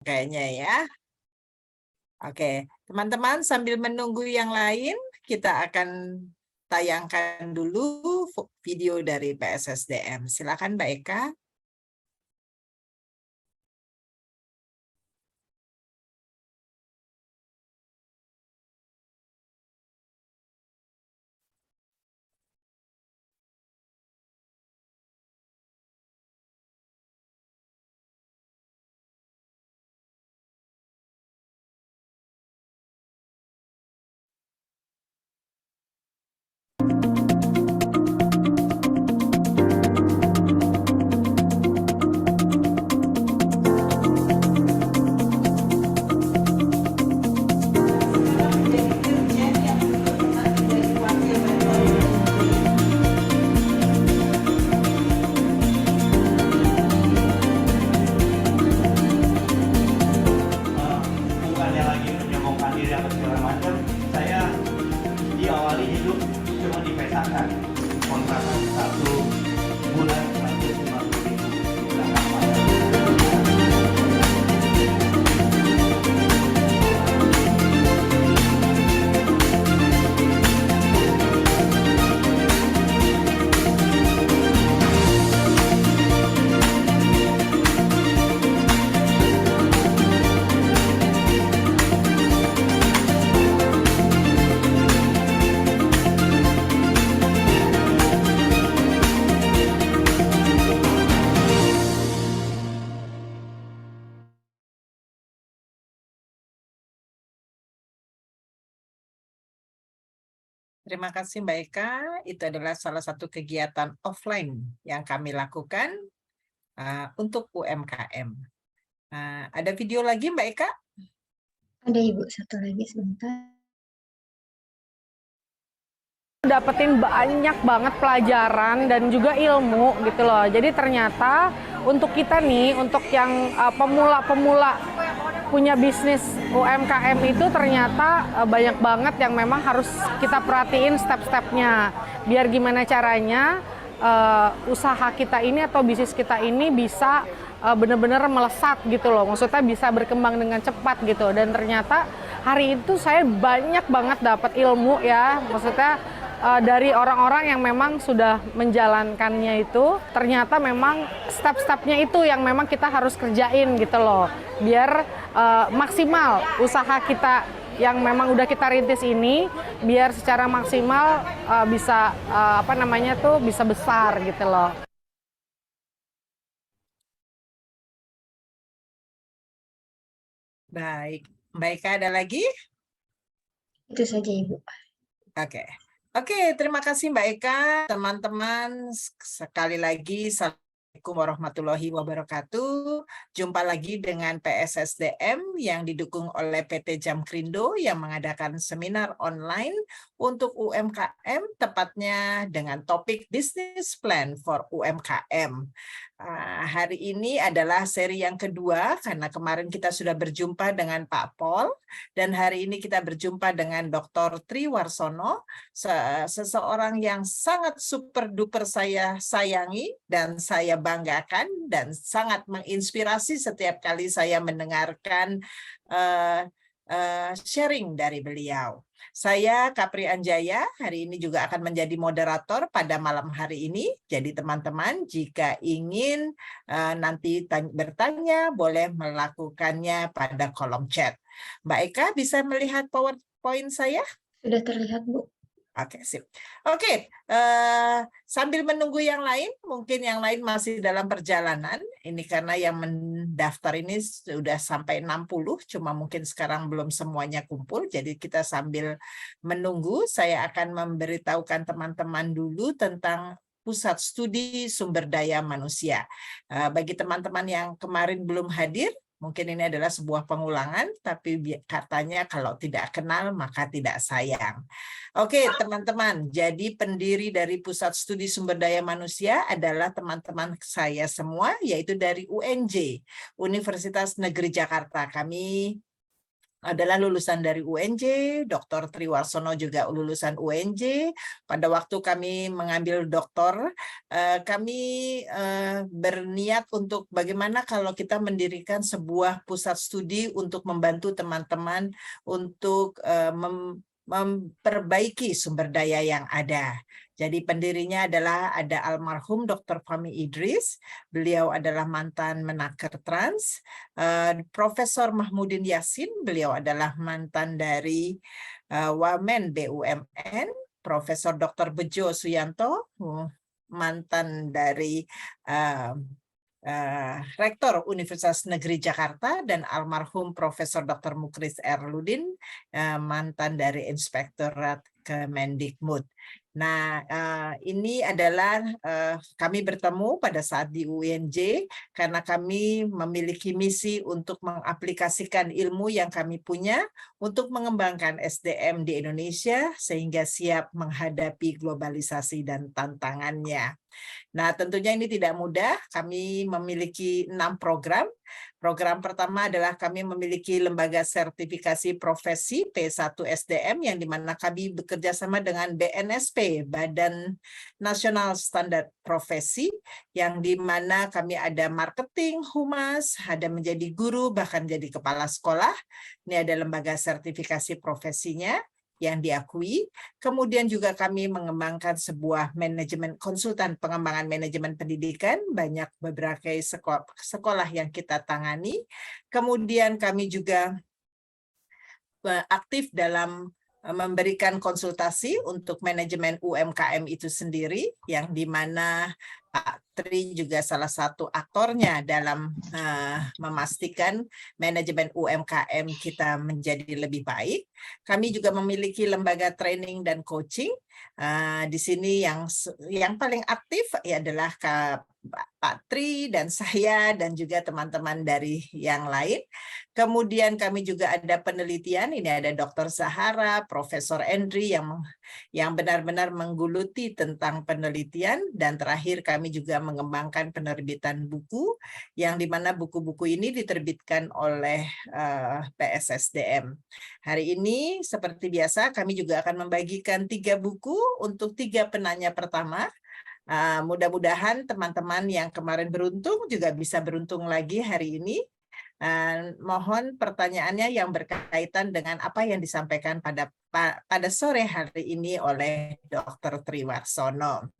kayaknya ya. Oke, teman-teman sambil menunggu yang lain, kita akan tayangkan dulu video dari PSSDM. Silakan Mbak Eka. Bukannya lagi menyombongkan diri atau segala macam, saya diawali hidup cuma dipesakan kontrakan 1 bulan 150.000 bulan apa. Terima kasih Mbak Eka. Itu adalah salah satu kegiatan offline yang kami lakukan untuk UMKM. Ada video lagi Mbak Eka? Ada Ibu, satu lagi sebentar. Dapetin banyak banget pelajaran dan juga ilmu gitu loh. Jadi ternyata untuk kita nih, untuk yang pemula-pemula punya bisnis UMKM itu ternyata banyak banget yang memang harus kita perhatiin step-stepnya. Biar gimana caranya usaha kita ini atau bisnis kita ini bisa benar-benar melesat gitu loh. Maksudnya bisa berkembang dengan cepat gitu. Dan ternyata hari itu saya banyak banget dapat ilmu ya. Maksudnya dari orang-orang yang memang sudah menjalankannya itu, ternyata memang step-stepnya itu yang memang kita harus kerjain gitu loh, biar maksimal usaha kita yang memang udah kita rintis ini, biar secara maksimal bisa bisa besar gitu loh. Baik, Mbak Eka ada lagi? Itu saja Ibu. Oke, terima kasih Mbak Eka. Teman-teman, sekali lagi Assalamualaikum warahmatullahi wabarakatuh. Jumpa lagi dengan PSSDM yang didukung oleh PT Jamkrindo yang mengadakan seminar online untuk UMKM, tepatnya dengan topik Business Plan for UMKM. Hari ini adalah seri yang kedua karena kemarin kita sudah berjumpa dengan Pak Pol dan hari ini kita berjumpa dengan Dr. Triwarsono, seseorang yang sangat super duper saya sayangi dan saya banggakan dan sangat menginspirasi setiap kali saya mendengarkan sharing dari beliau. Saya Kapri Anjaya, hari ini juga akan menjadi moderator pada malam hari ini. Jadi teman-teman jika ingin nanti bertanya, boleh melakukannya pada kolom chat. Mbak Eka bisa melihat PowerPoint saya? Sudah terlihat Bu. Oke, sip. Oke, sambil menunggu yang lain, mungkin yang lain masih dalam perjalanan. Ini karena yang mendaftar ini sudah sampai 60, cuma mungkin sekarang belum semuanya kumpul. Jadi kita sambil menunggu, saya akan memberitahukan teman-teman dulu tentang Pusat Studi Sumber Daya Manusia. Bagi teman-teman yang kemarin belum hadir, mungkin ini adalah sebuah pengulangan, tapi katanya kalau tidak kenal maka tidak sayang. Oke, teman-teman, jadi pendiri dari Pusat Studi Sumber Daya Manusia adalah teman-teman saya semua, yaitu dari UNJ, Universitas Negeri Jakarta. Kami adalah lulusan dari UNJ, Dr. Triwarsono juga lulusan UNJ. Pada waktu kami mengambil doktor, kami berniat untuk bagaimana kalau kita mendirikan sebuah pusat studi untuk membantu teman-teman untuk memperbaiki sumber daya yang ada. Jadi pendirinya adalah ada almarhum Dr. Fahmi Idris, beliau adalah mantan Menaker Trans, Profesor Mahmudin Yasin, beliau adalah mantan dari Wamen BUMN, Profesor Dr. Bejo Suyanto, mantan dari Rektor Universitas Negeri Jakarta, dan almarhum Profesor Dr. Mukris Erludin, mantan dari Inspektorat Kemendikbud. Nah, ini adalah kami bertemu pada saat di UNJ karena kami memiliki misi untuk mengaplikasikan ilmu yang kami punya untuk mengembangkan SDM di Indonesia sehingga siap menghadapi globalisasi dan tantangannya. Nah, tentunya ini tidak mudah. Kami memiliki 6 program. Program pertama adalah kami memiliki lembaga sertifikasi profesi P1 SDM yang dimana kami bekerja sama dengan BNSP, Badan Nasional Standar Profesi, yang dimana kami ada marketing, humas, ada menjadi guru, bahkan jadi kepala sekolah. Ini ada lembaga sertifikasi profesinya yang diakui. Kemudian juga kami mengembangkan sebuah manajemen konsultan pengembangan manajemen pendidikan, banyak beberapa sekolah yang kita tangani. Kemudian kami juga aktif dalam memberikan konsultasi untuk manajemen UMKM itu sendiri, yang dimana Pak Tri juga salah satu aktornya dalam memastikan manajemen UMKM kita menjadi lebih baik. Kami juga memiliki lembaga training dan coaching. Di sini yang paling aktif adalah Pak Tri dan saya dan juga teman-teman dari yang lain. Kemudian kami juga ada penelitian, ini ada Dr. Zahara, Profesor Endri yang benar-benar menggeluti tentang penelitian, dan terakhir kami juga mengembangkan penerbitan buku, yang dimana buku-buku ini diterbitkan oleh PSSDM. Hari ini seperti biasa kami juga akan membagikan 3 buku untuk 3 penanya pertama. Mudah-mudahan teman-teman yang kemarin beruntung juga bisa beruntung lagi hari ini. Mohon pertanyaannya yang berkaitan dengan apa yang disampaikan pada sore hari ini oleh Dr. Triwarsono.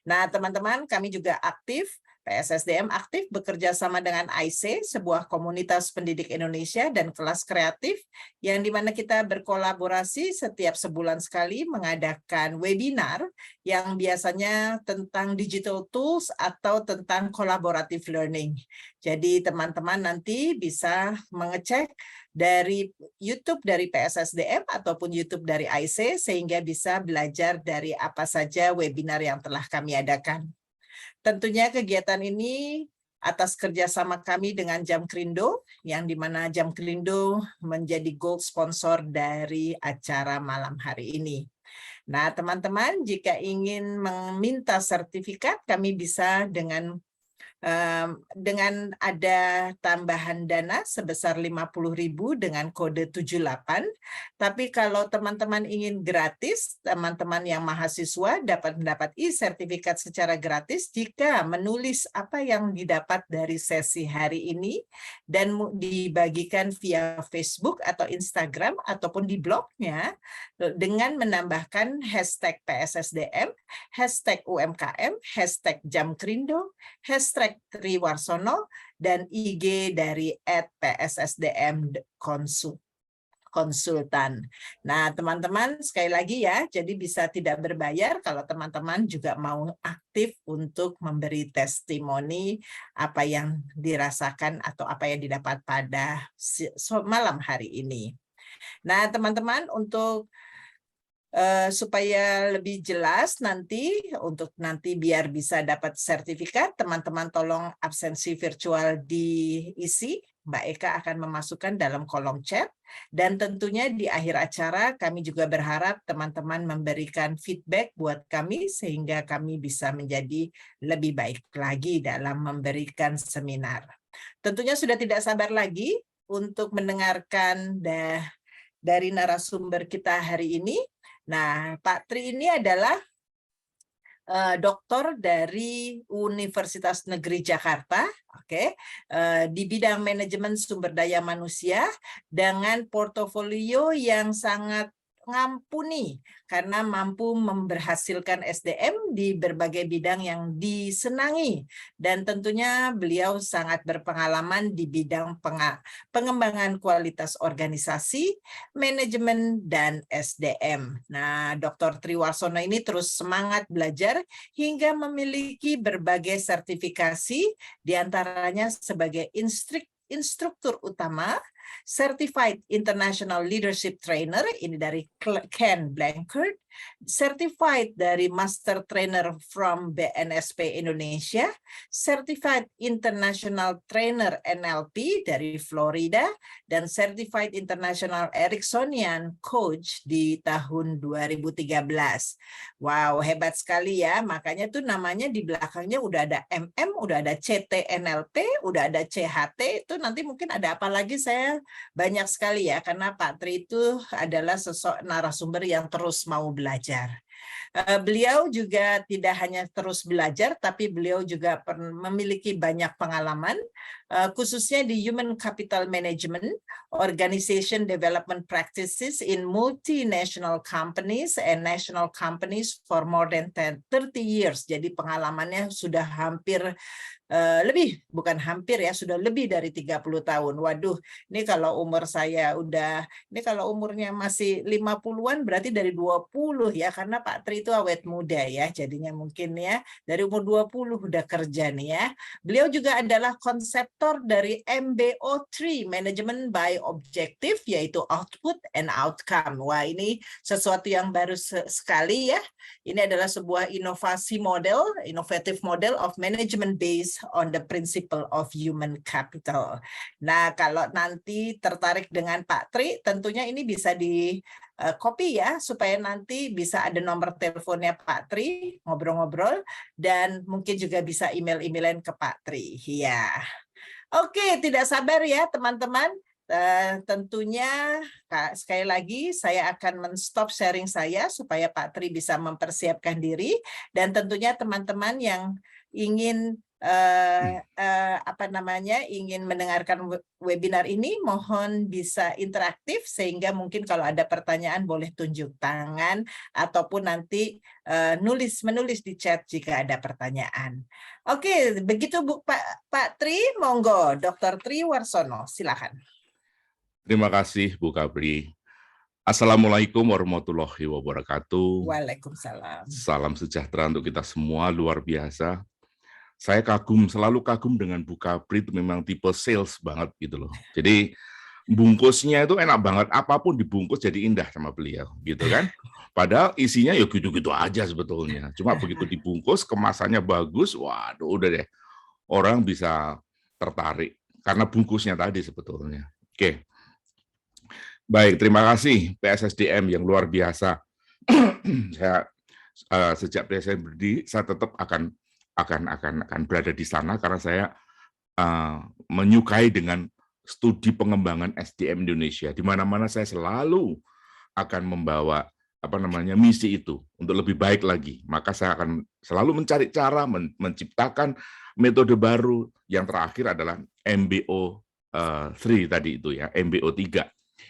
Nah, teman-teman, kami juga aktif, PSSDM aktif bekerja sama dengan IC, sebuah komunitas pendidik Indonesia dan kelas kreatif, yang dimana kita berkolaborasi setiap sebulan sekali mengadakan webinar yang biasanya tentang digital tools atau tentang collaborative learning. Jadi teman-teman nanti bisa mengecek dari YouTube dari PSSDM ataupun YouTube dari IC sehingga bisa belajar dari apa saja webinar yang telah kami adakan. Tentunya kegiatan ini atas kerjasama kami dengan Jamkrindo, yang dimana Jamkrindo menjadi gold sponsor dari acara malam hari ini. Nah, teman-teman, jika ingin meminta sertifikat, kami bisa dengan ada tambahan dana sebesar 50.000 dengan kode 78. Tapi kalau teman-teman ingin gratis, teman-teman yang mahasiswa dapat mendapat e-sertifikat secara gratis jika menulis apa yang didapat dari sesi hari ini dan dibagikan via Facebook atau Instagram ataupun di blognya dengan menambahkan hashtag PSSDM, hashtag UMKM, hashtag Jamkrindo, hashtag Triwarsono, dan IG dari @PSSDM konsultan. Nah, teman-teman, sekali lagi ya, jadi bisa tidak berbayar kalau teman-teman juga mau aktif untuk memberi testimoni apa yang dirasakan atau apa yang didapat pada malam hari ini. Nah, teman-teman, untuk supaya lebih jelas untuk nanti biar bisa dapat sertifikat, teman-teman tolong absensi virtual diisi. Mbak Eka akan memasukkan dalam kolom chat. Dan tentunya di akhir acara kami juga berharap teman-teman memberikan feedback buat kami sehingga kami bisa menjadi lebih baik lagi dalam memberikan seminar. Tentunya sudah tidak sabar lagi untuk mendengarkan dari narasumber kita hari ini. Nah, Pak Tri ini adalah doktor dari Universitas Negeri Jakarta, di bidang manajemen sumber daya manusia dengan portofolio yang sangat ngampuni karena mampu memberhasilkan SDM di berbagai bidang yang disenangi, dan tentunya beliau sangat berpengalaman di bidang pengembangan kualitas organisasi, manajemen, dan SDM. Nah, Dr. Tri Warsono ini terus semangat belajar hingga memiliki berbagai sertifikasi, diantaranya sebagai instruktur utama, Certified International Leadership Trainer, ini dari Ken Blanchard, Certified dari Master Trainer from BNSP Indonesia, Certified International Trainer NLP dari Florida, dan Certified International Ericksonian Coach di tahun 2013. Wow, hebat sekali ya, makanya tuh namanya di belakangnya udah ada MM, udah ada CTNLP, udah ada CHT, itu nanti mungkin ada apa lagi saya banyak sekali ya, karena Pak Tri itu adalah sosok narasumber yang terus mau belajar. Beliau juga tidak hanya terus belajar, tapi beliau juga memiliki banyak pengalaman, khususnya di Human Capital Management, Organization Development Practices in multinational companies and national companies for more than 30 years. Jadi pengalamannya sudah hampir bukan hampir ya, sudah lebih dari 30 tahun. Waduh, ini kalau umur saya ini kalau umurnya masih 50-an berarti dari 20 ya, karena Pak Tri itu awet muda ya, jadinya mungkin ya dari umur 20 udah kerja nih ya. Beliau juga adalah konseptor dari MBO3, Management by Objective, yaitu Output and Outcome. Wah, ini sesuatu yang baru sekali ya. Ini adalah sebuah innovative model of management based on the principle of human capital. Nah, kalau nanti tertarik dengan Pak Tri, tentunya ini bisa di copy ya, supaya nanti bisa ada nomor teleponnya Pak Tri, ngobrol-ngobrol, dan mungkin juga bisa email-emailan ke Pak Tri. Ya, oke, tidak sabar ya teman-teman. Tentunya sekali lagi saya akan men-stop sharing saya supaya Pak Tri bisa mempersiapkan diri, dan tentunya teman-teman yang ingin ingin mendengarkan webinar ini mohon bisa interaktif, sehingga mungkin kalau ada pertanyaan boleh tunjuk tangan ataupun nanti menulis di chat jika ada pertanyaan. Oke, begitu Pak Tri, monggo Dr. Tri Warsono, silakan. Terima kasih Bu Kapri. Assalamualaikum warahmatullahi wabarakatuh. Waalaikumsalam. Salam sejahtera untuk kita semua, luar biasa. Saya selalu kagum dengan Bu Kapri, itu memang tipe sales banget gitu loh. Jadi bungkusnya itu enak banget, apapun dibungkus jadi indah sama beliau gitu kan. Padahal isinya ya gitu-gitu aja sebetulnya. Cuma begitu dibungkus, kemasannya bagus, waduh udah deh. Orang bisa tertarik karena bungkusnya tadi sebetulnya. Oke. Baik, terima kasih PSSDM yang luar biasa. Saya sejak PSSDM berdiri, saya tetap akan berada di sana karena saya menyukai dengan studi pengembangan SDM Indonesia. Di mana-mana saya selalu akan membawa misi itu untuk lebih baik lagi. Maka saya akan selalu mencari cara menciptakan metode baru. Yang terakhir adalah MBO 3 tadi itu ya, MBO 3.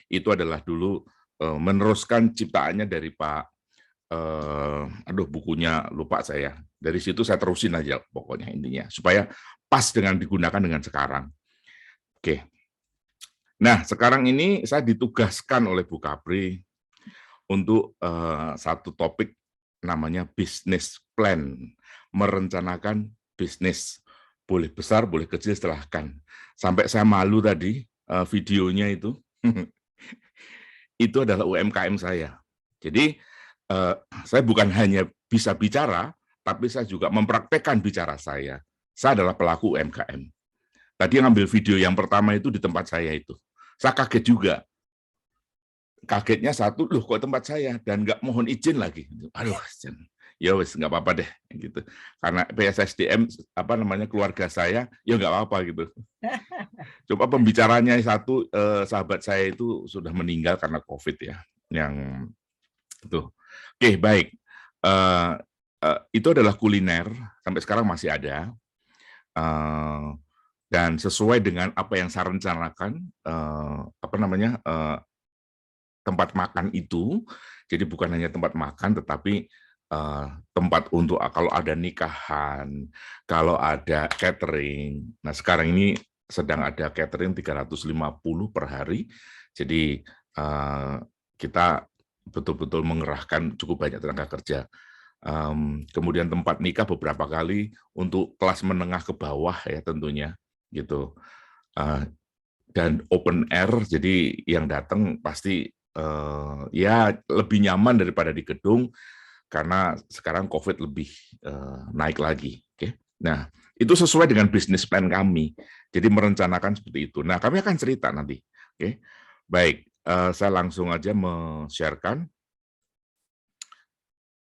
Itu adalah dulu meneruskan ciptaannya dari Pak bukunya lupa saya. Dari situ saya terusin aja pokoknya intinya supaya pas dengan digunakan dengan sekarang. Oke. Nah, sekarang ini saya ditugaskan oleh Bu Kapri untuk satu topik namanya business plan, merencanakan bisnis. Boleh besar, boleh kecil, silahkan. Sampai saya malu tadi videonya itu. Itu adalah UMKM saya. Jadi saya bukan hanya bisa bicara, tapi saya juga mempraktekkan bicara saya. Saya adalah pelaku UMKM. Tadi yang ambil video yang pertama itu di tempat saya itu. Saya kaget juga. Kagetnya satu, loh kok tempat saya? Dan nggak mohon izin lagi. Aduh, ya wes nggak apa-apa deh gitu. Karena PSSDM apa namanya keluarga saya, ya nggak apa-apa gitu. Coba pembicaranya satu sahabat saya itu sudah meninggal karena COVID ya, yang itu. Oke, baik. Itu adalah kuliner, sampai sekarang masih ada. Dan sesuai dengan apa yang saya rencanakan, tempat makan itu, jadi bukan hanya tempat makan, tetapi tempat untuk kalau ada nikahan, kalau ada catering. Nah, sekarang ini sedang ada catering 350 per hari, jadi kita betul-betul mengerahkan cukup banyak tenaga kerja. Kemudian tempat nikah beberapa kali untuk kelas menengah ke bawah ya tentunya gitu. Dan open air, jadi yang datang pasti ya lebih nyaman daripada di gedung karena sekarang COVID lebih naik lagi. Oke. Nah, itu sesuai dengan bisnis plan kami. Jadi merencanakan seperti itu. Nah, kami akan cerita nanti. Oke. Baik, saya langsung aja men-sharekan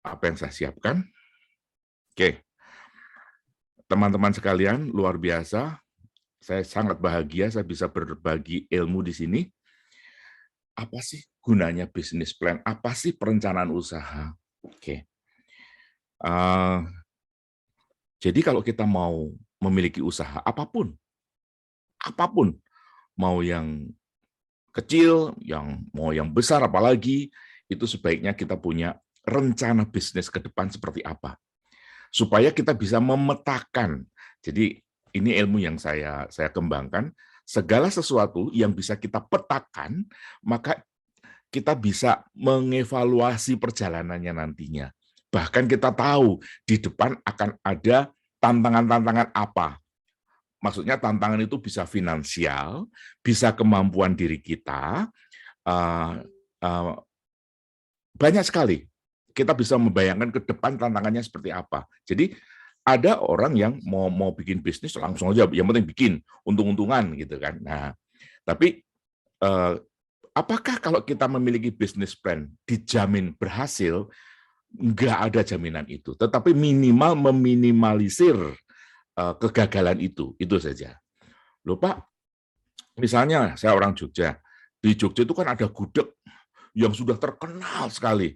apa yang saya siapkan. Oke. Teman-teman sekalian, luar biasa. Saya sangat bahagia saya bisa berbagi ilmu di sini. Apa sih gunanya bisnis plan? Apa sih perencanaan usaha? Oke. Jadi kalau kita mau memiliki usaha apapun, mau yang kecil, mau yang besar apalagi, itu sebaiknya kita punya rencana bisnis ke depan seperti apa. Supaya kita bisa memetakan. Jadi ini ilmu yang saya kembangkan, segala sesuatu yang bisa kita petakan, maka kita bisa mengevaluasi perjalanannya nantinya. Bahkan kita tahu di depan akan ada tantangan-tantangan apa. Maksudnya tantangan itu bisa finansial, bisa kemampuan diri kita, banyak sekali. Kita bisa membayangkan ke depan tantangannya seperti apa. Jadi ada orang yang mau bikin bisnis langsung aja, yang penting bikin untung-untungan gitu kan. Nah, tapi apakah kalau kita memiliki bisnis plan dijamin berhasil? Nggak ada jaminan itu, tetapi minimal meminimalisir kegagalan itu saja. Loh Pak, misalnya saya orang Jogja, di Jogja itu kan ada gudeg yang sudah terkenal sekali.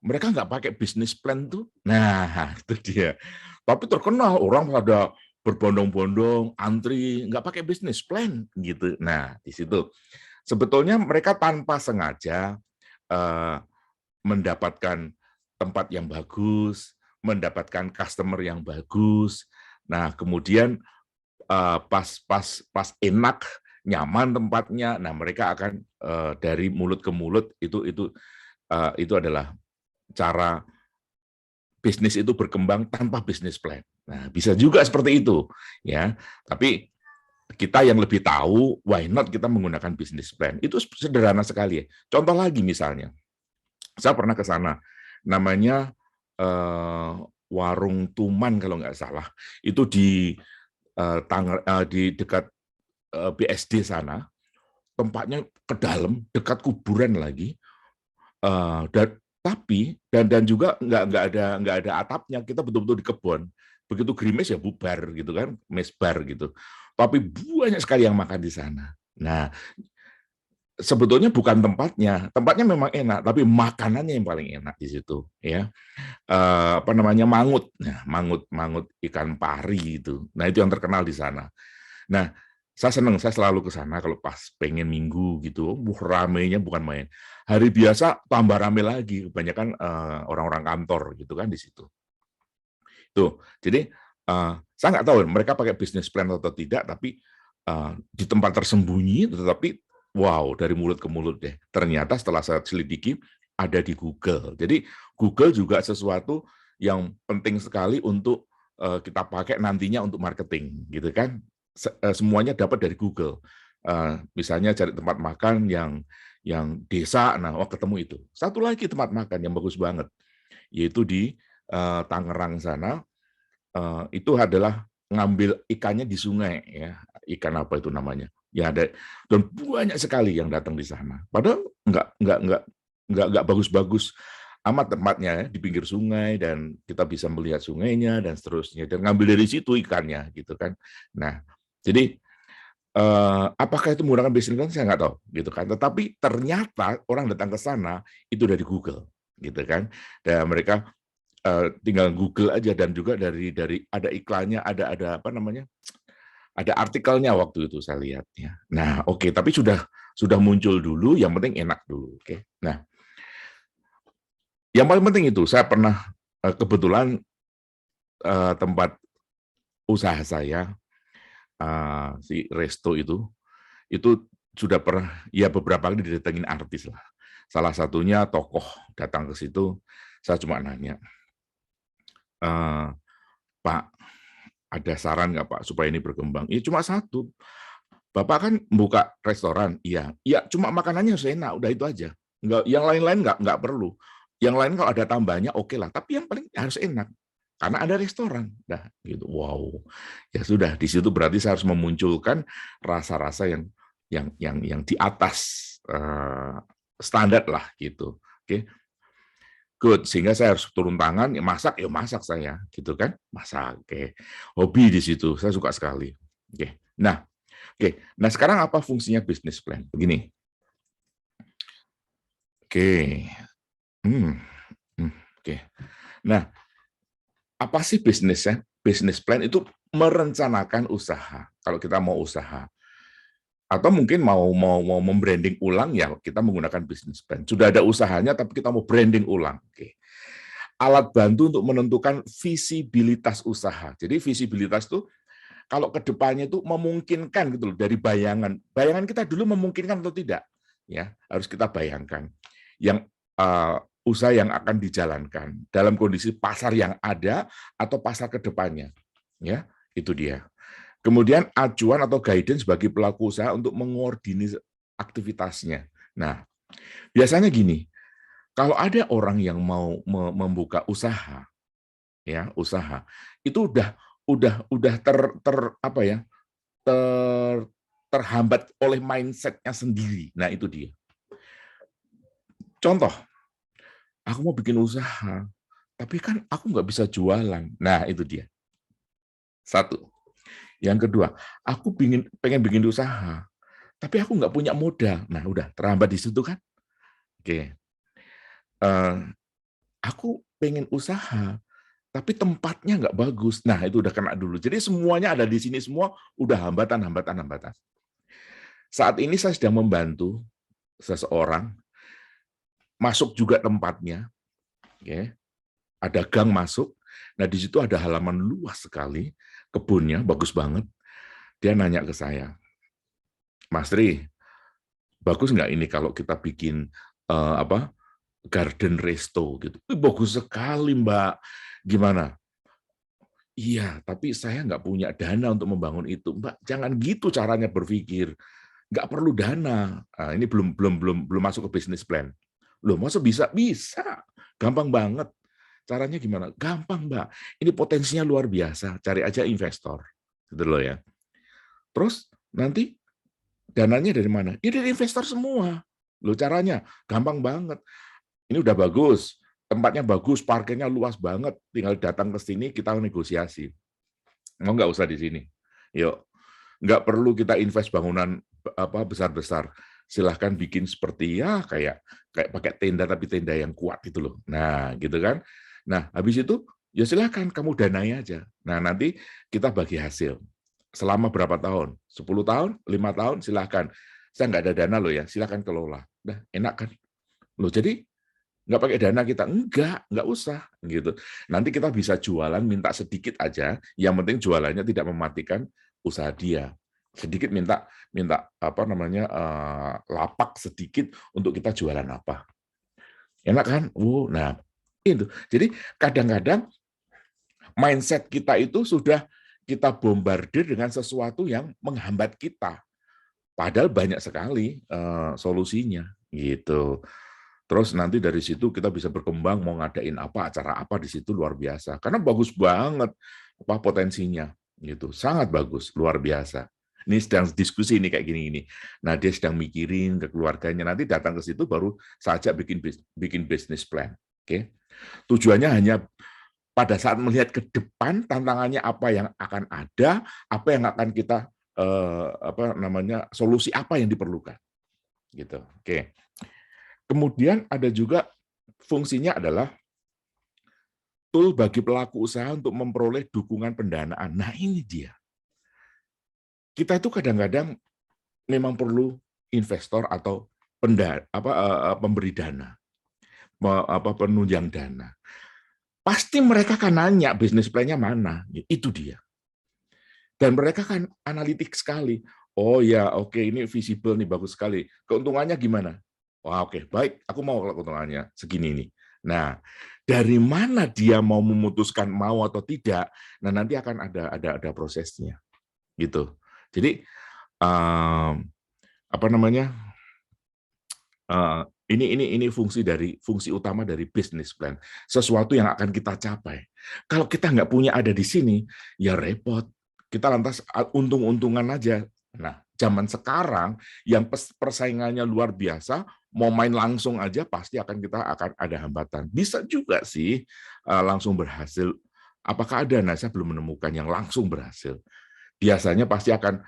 Mereka nggak pakai bisnis plan tuh. Nah, itu dia. Tapi terkenal, orang pada berbondong-bondong, antri, nggak pakai bisnis plan gitu. Nah, di situ sebetulnya mereka tanpa sengaja mendapatkan tempat yang bagus, mendapatkan customer yang bagus. Nah, kemudian pas enak, nyaman tempatnya, nah mereka akan dari mulut ke mulut itu adalah cara bisnis itu berkembang tanpa bisnis plan. Nah, bisa juga seperti itu, ya. Tapi kita yang lebih tahu, why not kita menggunakan bisnis plan? Itu sederhana sekali ya. Contoh lagi misalnya, saya pernah ke sana, namanya Warung Tuman kalau nggak salah, itu di dekat BSD sana, tempatnya ke dalam, dekat kuburan lagi, dan juga nggak ada atapnya, kita betul-betul di kebun. Begitu gerimis ya bubar gitu kan, mesbar gitu. Tapi banyak sekali yang makan di sana. Nah, sebetulnya bukan tempatnya memang enak, tapi makanannya yang paling enak di situ, ya. Mangut, nah, mangut ikan pari itu. Nah, itu yang terkenal di sana. Nah, saya senang, saya selalu ke sana kalau pas pengen minggu gitu, ramenya bukan main. Hari biasa tambah rame lagi, kebanyakan orang-orang kantor gitu kan di situ. Tuh, jadi saya nggak tahu mereka pakai bisnis plan atau tidak, tapi di tempat tersembunyi, tetapi wow, dari mulut ke mulut deh. Ternyata setelah saya selidiki ada di Google. Jadi Google juga sesuatu yang penting sekali untuk kita pakai nantinya untuk marketing, gitu kan? Semuanya dapat dari Google. Misalnya cari tempat makan yang desa, nah ketemu itu. Satu lagi tempat makan yang bagus banget, yaitu di Tangerang sana. Itu adalah ngambil ikannya di sungai, ya. Ikan apa itu namanya? Ya ada, dan banyak sekali yang datang di sana. Padahal nggak bagus-bagus amat tempatnya ya, di pinggir sungai dan kita bisa melihat sungainya dan seterusnya dan ngambil dari situ ikannya gitu kan. Nah, jadi apakah itu menggunakan business plan saya nggak tahu gitu kan. Tetapi ternyata orang datang ke sana itu dari Google gitu kan. Dan mereka tinggal Google aja dan juga dari ada iklannya, ada apa namanya? Ada artikelnya waktu itu saya lihat ya. Nah, oke, tapi sudah muncul dulu, yang penting enak dulu, oke. Nah, yang paling penting itu saya pernah kebetulan tempat usaha saya si resto itu sudah pernah ya beberapa kali didatengin artis lah. Salah satunya tokoh datang ke situ, saya cuma nanya, Pak, ada saran nggak Pak supaya ini berkembang? Ya cuma satu, Bapak kan buka restoran, iya, cuma makanannya harus enak, udah itu aja. Nggak, yang lain-lain nggak perlu. Yang lain kalau ada tambahnya oke lah, tapi yang paling harus enak. Karena ada restoran, dah gitu. Wow, ya sudah di situ berarti saya harus memunculkan rasa-rasa yang di atas standar lah gitu. Oke, good. Sehingga saya harus turun tangan, ya masak saya, gitu kan? Masak, oke. Hobi di situ, saya suka sekali. Oke, nah sekarang apa fungsinya business plan? Begini. Oke. Oke. Nah, apa sih bisnisnya? Business plan itu merencanakan usaha. Kalau kita mau usaha, atau mungkin mau membranding ulang, ya kita menggunakan business plan. Sudah ada usahanya, tapi kita mau branding ulang. Oke. Alat bantu untuk menentukan visibilitas usaha. Jadi visibilitas itu kalau ke depannya itu memungkinkan gitu loh, dari bayangan kita dulu memungkinkan atau tidak, ya harus kita bayangkan yang usaha yang akan dijalankan dalam kondisi pasar yang ada atau pasar ke depannya, ya itu dia. Kemudian acuan atau guidance bagi pelaku usaha untuk mengordinir aktivitasnya. Nah, biasanya gini, kalau ada orang yang mau membuka usaha, ya usaha itu udah terhambat oleh mindsetnya sendiri. Nah itu dia. Contoh, aku mau bikin usaha, tapi kan aku nggak bisa jualan. Nah itu dia. Satu. Yang kedua, aku pengen bikin usaha, tapi aku nggak punya modal. Nah udah terhambat di situ kan. Oke. Aku pengen usaha, tapi tempatnya nggak bagus. Nah, itu udah kena dulu. Jadi semuanya ada di sini semua, udah hambatan. Saat ini saya sedang membantu seseorang, masuk juga tempatnya, okay. Ada gang masuk, nah di situ ada halaman luas sekali, kebunnya bagus banget. Dia nanya ke saya, Mas Tri, bagus nggak ini kalau kita bikin garden resto gitu? Bagus sekali Mbak. Gimana? Iya, tapi saya nggak punya dana untuk membangun itu. Mbak, jangan gitu caranya berpikir. Nggak perlu dana. Nah, ini belum masuk ke business plan. Loh, masa bisa? Bisa. Gampang banget. Caranya gimana? Gampang, Mbak. Ini potensinya luar biasa. Cari aja investor. Gitu loh ya. Terus nanti dananya dari mana? Ya dari investor semua. Loh, caranya gampang banget. Ini udah bagus. Tempatnya bagus, parkirnya luas banget, tinggal datang ke sini kita negosiasi. Mau nggak usah di sini? Yuk, nggak perlu kita invest bangunan besar-besar. Silahkan bikin seperti ya kayak pakai tenda tapi tenda yang kuat gitu loh. Nah, gitu kan. Nah, habis itu ya silahkan kamu danai aja. Nah, nanti kita bagi hasil. Selama berapa tahun? 10 tahun, 5 tahun, silahkan. Saya nggak ada dana loh ya, silahkan kelola. Nah, enak kan? Loh, jadi nggak pakai dana kita, nggak usah gitu. Nanti kita bisa jualan minta sedikit aja, yang penting jualannya tidak mematikan usaha dia. Sedikit minta lapak sedikit untuk kita jualan apa. Enak kan? Nah itu. Jadi kadang-kadang mindset kita itu sudah kita bombardir dengan sesuatu yang menghambat kita. Padahal banyak sekali solusinya gitu. Terus nanti dari situ kita bisa berkembang mau ngadain apa, acara apa di situ luar biasa. Karena bagus banget potensinya gitu. Sangat bagus, luar biasa. Ini sedang diskusi ini kayak gini-gini. Nah, dia sedang mikirin ke keluarganya. Nanti datang ke situ baru saja bikin business plan. Oke. Tujuannya hanya pada saat melihat ke depan tantangannya apa yang akan ada, apa yang akan kita solusi apa yang diperlukan. Gitu. Oke. Kemudian ada juga fungsinya adalah tool bagi pelaku usaha untuk memperoleh dukungan pendanaan. Nah, ini dia. Kita itu kadang-kadang memang perlu investor atau pemberi dana, penunjang dana. Pasti mereka akan nanya bisnis plan-nya mana, itu dia. Dan mereka kan analitik sekali. Oh ya, oke, ini visible nih, bagus sekali. Keuntungannya gimana? Wah, oke, baik, aku mau keuntungannya segini nih. Nah, dari mana dia mau memutuskan mau atau tidak? Nah, nanti akan ada prosesnya, gitu. Jadi ini fungsi utama dari business plan, sesuatu yang akan kita capai. Kalau kita nggak punya ada di sini, ya repot. Kita lantas untung-untungan aja. Nah, zaman sekarang yang persaingannya luar biasa, mau main langsung aja pasti akan ada hambatan. Bisa juga sih langsung berhasil. Apakah ada? Nah, saya belum menemukan yang langsung berhasil. Biasanya pasti akan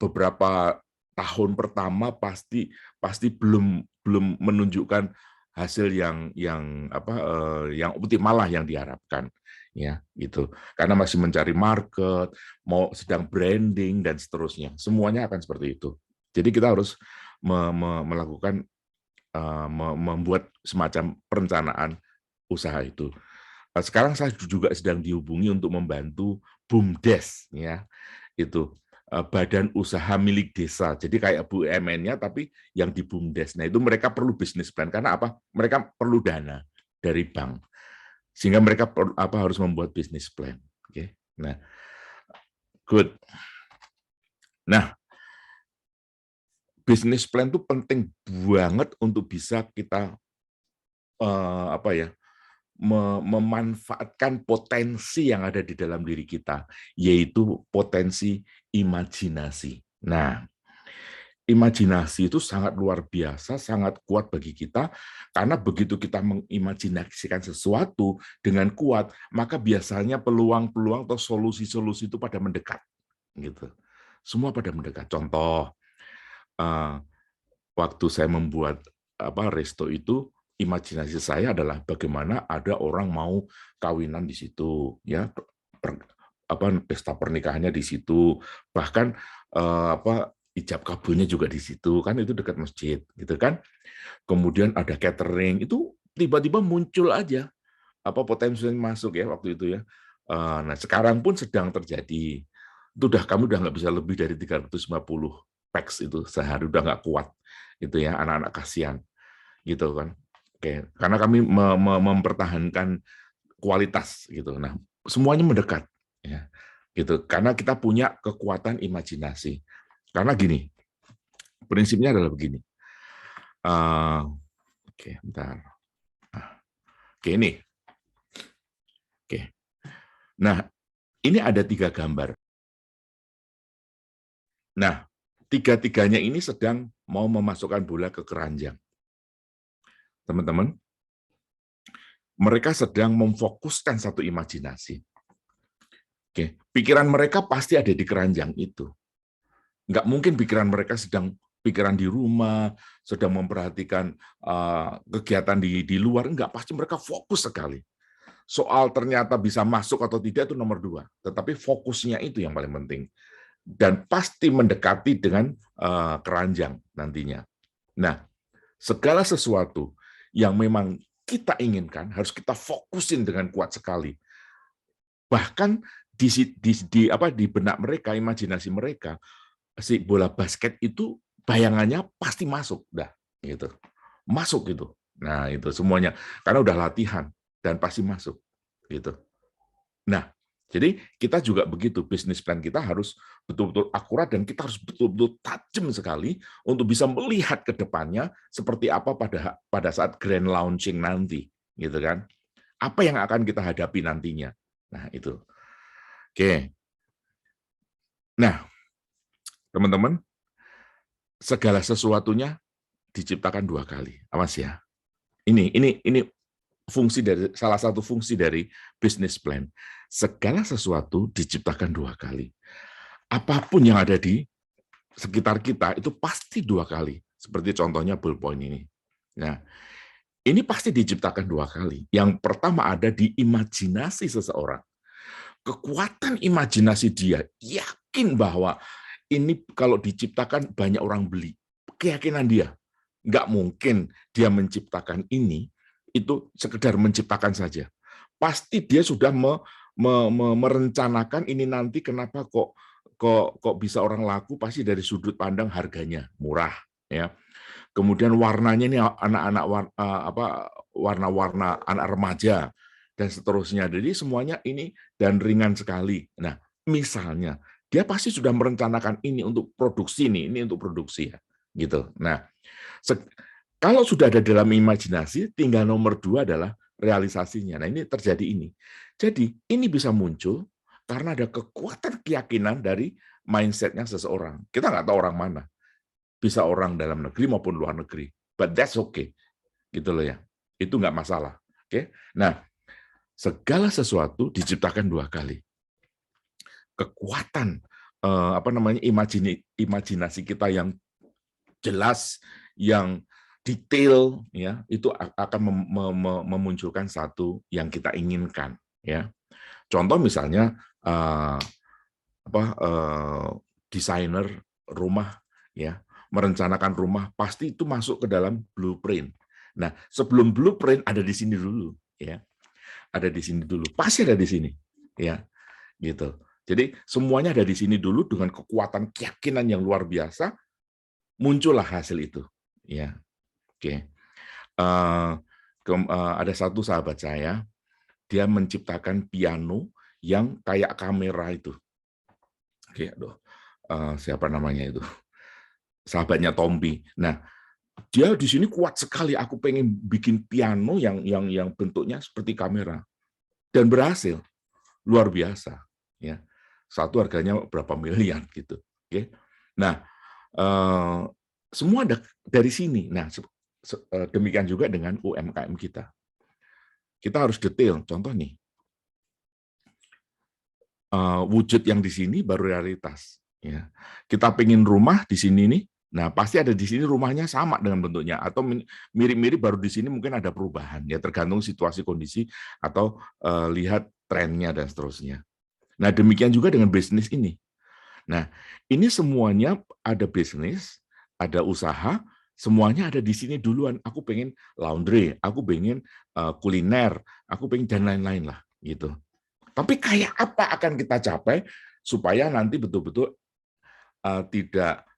beberapa tahun pertama pasti belum menunjukkan hasil yang optimal lah yang diharapkan, ya gitu. Karena masih mencari market, mau sedang branding dan seterusnya. Semuanya akan seperti itu. Jadi kita harus melakukan membuat semacam perencanaan usaha itu. Sekarang saya juga sedang dihubungi untuk membantu BUMDes, ya itu badan usaha milik desa. Jadi kayak BUMN-nya tapi yang di BUMDes. Nah, itu mereka perlu bisnis plan karena apa? Mereka perlu dana dari bank. Sehingga mereka harus membuat bisnis plan. Oke. Nah, good. Nah, bisnis plan itu penting banget untuk bisa kita memanfaatkan potensi yang ada di dalam diri kita, yaitu potensi imajinasi. Nah, imajinasi itu sangat luar biasa, sangat kuat bagi kita, karena begitu kita mengimajinasikan sesuatu dengan kuat, maka biasanya peluang-peluang atau solusi-solusi itu pada mendekat. Gitu. Semua pada mendekat. Contoh, waktu saya membuat resto itu, imajinasi saya adalah bagaimana ada orang mau kawinan di situ, ya pesta pernikahannya di situ, bahkan ijab kabulnya juga di situ, kan itu dekat masjid, gitu kan. Kemudian ada catering, itu tiba-tiba muncul aja potensi yang masuk ya waktu itu ya. Nah sekarang pun sedang terjadi. Itu kami udah nggak bisa lebih dari 350 packs itu sehari, udah nggak kuat, itu ya anak-anak kasihan, gitu kan. Oke, karena kami mempertahankan kualitas gitu. Nah, semuanya mendekat ya. Gitu. Karena kita punya kekuatan imajinasi. Karena gini, prinsipnya adalah begini. Oke, bentar. Oke, ini. Oke. Nah, ini ada 3 gambar. Nah, 3-tiganya ini sedang mau memasukkan bola ke keranjang. Teman-teman, mereka sedang memfokuskan satu imajinasi. Oke, pikiran mereka pasti ada di keranjang itu. Nggak mungkin pikiran mereka sedang pikiran di rumah, sedang memperhatikan kegiatan di luar, enggak, pasti mereka fokus sekali. Soal ternyata bisa masuk atau tidak itu nomor 2, tetapi fokusnya itu yang paling penting. Dan pasti mendekati dengan keranjang nantinya. Nah, segala sesuatu yang memang kita inginkan harus kita fokusin dengan kuat sekali. Bahkan di benak mereka, imajinasi mereka, si bola basket itu bayangannya pasti masuk, gitu. Masuk gitu. Nah, itu semuanya karena udah latihan dan pasti masuk, gitu. Nah, jadi kita juga begitu, bisnis plan kita harus betul-betul akurat dan kita harus betul-betul tajam sekali untuk bisa melihat ke depannya seperti apa pada saat grand launching nanti, gitu kan? Apa yang akan kita hadapi nantinya? Nah, itu. Oke. Nah, teman-teman, segala sesuatunya diciptakan 2 kali. Awas ya. Ini fungsi dari salah satu fungsi dari business plan. Segala sesuatu diciptakan 2 kali. Apapun yang ada di sekitar kita itu pasti 2 kali. Seperti contohnya ballpoint ini. Nah, ini pasti diciptakan 2 kali. Yang pertama ada di imajinasi seseorang. Kekuatan imajinasi dia, yakin bahwa ini kalau diciptakan banyak orang beli. Keyakinan dia. Nggak mungkin dia menciptakan ini, itu sekedar menciptakan saja. Pasti dia sudah merencanakan ini nanti kenapa kok bisa orang laku, pasti dari sudut pandang harganya murah, ya. Kemudian warnanya ini anak-anak warna-warna anak remaja dan seterusnya. Jadi semuanya ini dan ringan sekali. Nah, misalnya dia pasti sudah merencanakan ini untuk produksi ini untuk produksi ya, gitu. Nah, kalau sudah ada dalam imajinasi, tinggal nomor 2 adalah realisasinya. Nah, ini terjadi ini. Jadi ini bisa muncul karena ada kekuatan keyakinan dari mindset-nya seseorang. Kita nggak tahu orang mana. Bisa orang dalam negeri maupun luar negeri. But that's okay. Gitu loh ya. Itu nggak masalah. Oke. Nah, segala sesuatu diciptakan 2 kali. Kekuatan imajinasi kita yang jelas, yang detail, ya, itu akan memunculkan satu yang kita inginkan, ya. Contoh misalnya desainer rumah, ya, merencanakan rumah pasti itu masuk ke dalam blueprint. Nah, sebelum blueprint ada di sini dulu, ya, ada di sini dulu, pasti ada di sini, ya, gitu. Jadi semuanya ada di sini dulu dengan kekuatan keyakinan yang luar biasa, muncullah hasil itu, ya. Oke. Ada satu sahabat saya, dia menciptakan piano yang kayak kamera itu. Oke, aduh, siapa namanya itu? Sahabatnya Tompi. Nah, dia di sini kuat sekali. Aku pengen bikin piano yang bentuknya seperti kamera, dan berhasil, luar biasa. Ya, satu harganya berapa miliar gitu. Oke. Nah, semua ada dari sini. Nah, demikian juga dengan UMKM kita. Kita harus detail. Contoh nih, wujud yang di sini baru realitas. Ya, kita pengen rumah di sini nih. Nah, pasti ada di sini rumahnya sama dengan bentuknya, atau mirip-mirip baru di sini mungkin ada perubahan. Ya, tergantung situasi kondisi atau lihat trennya dan seterusnya. Nah, demikian juga dengan bisnis ini. Nah, ini semuanya ada bisnis, ada usaha, semuanya ada di sini duluan. Aku pengen laundry, aku pengen kuliner, aku pengen dan lain-lain lah, gitu. Tapi kayak apa akan kita capai supaya nanti betul-betul tidak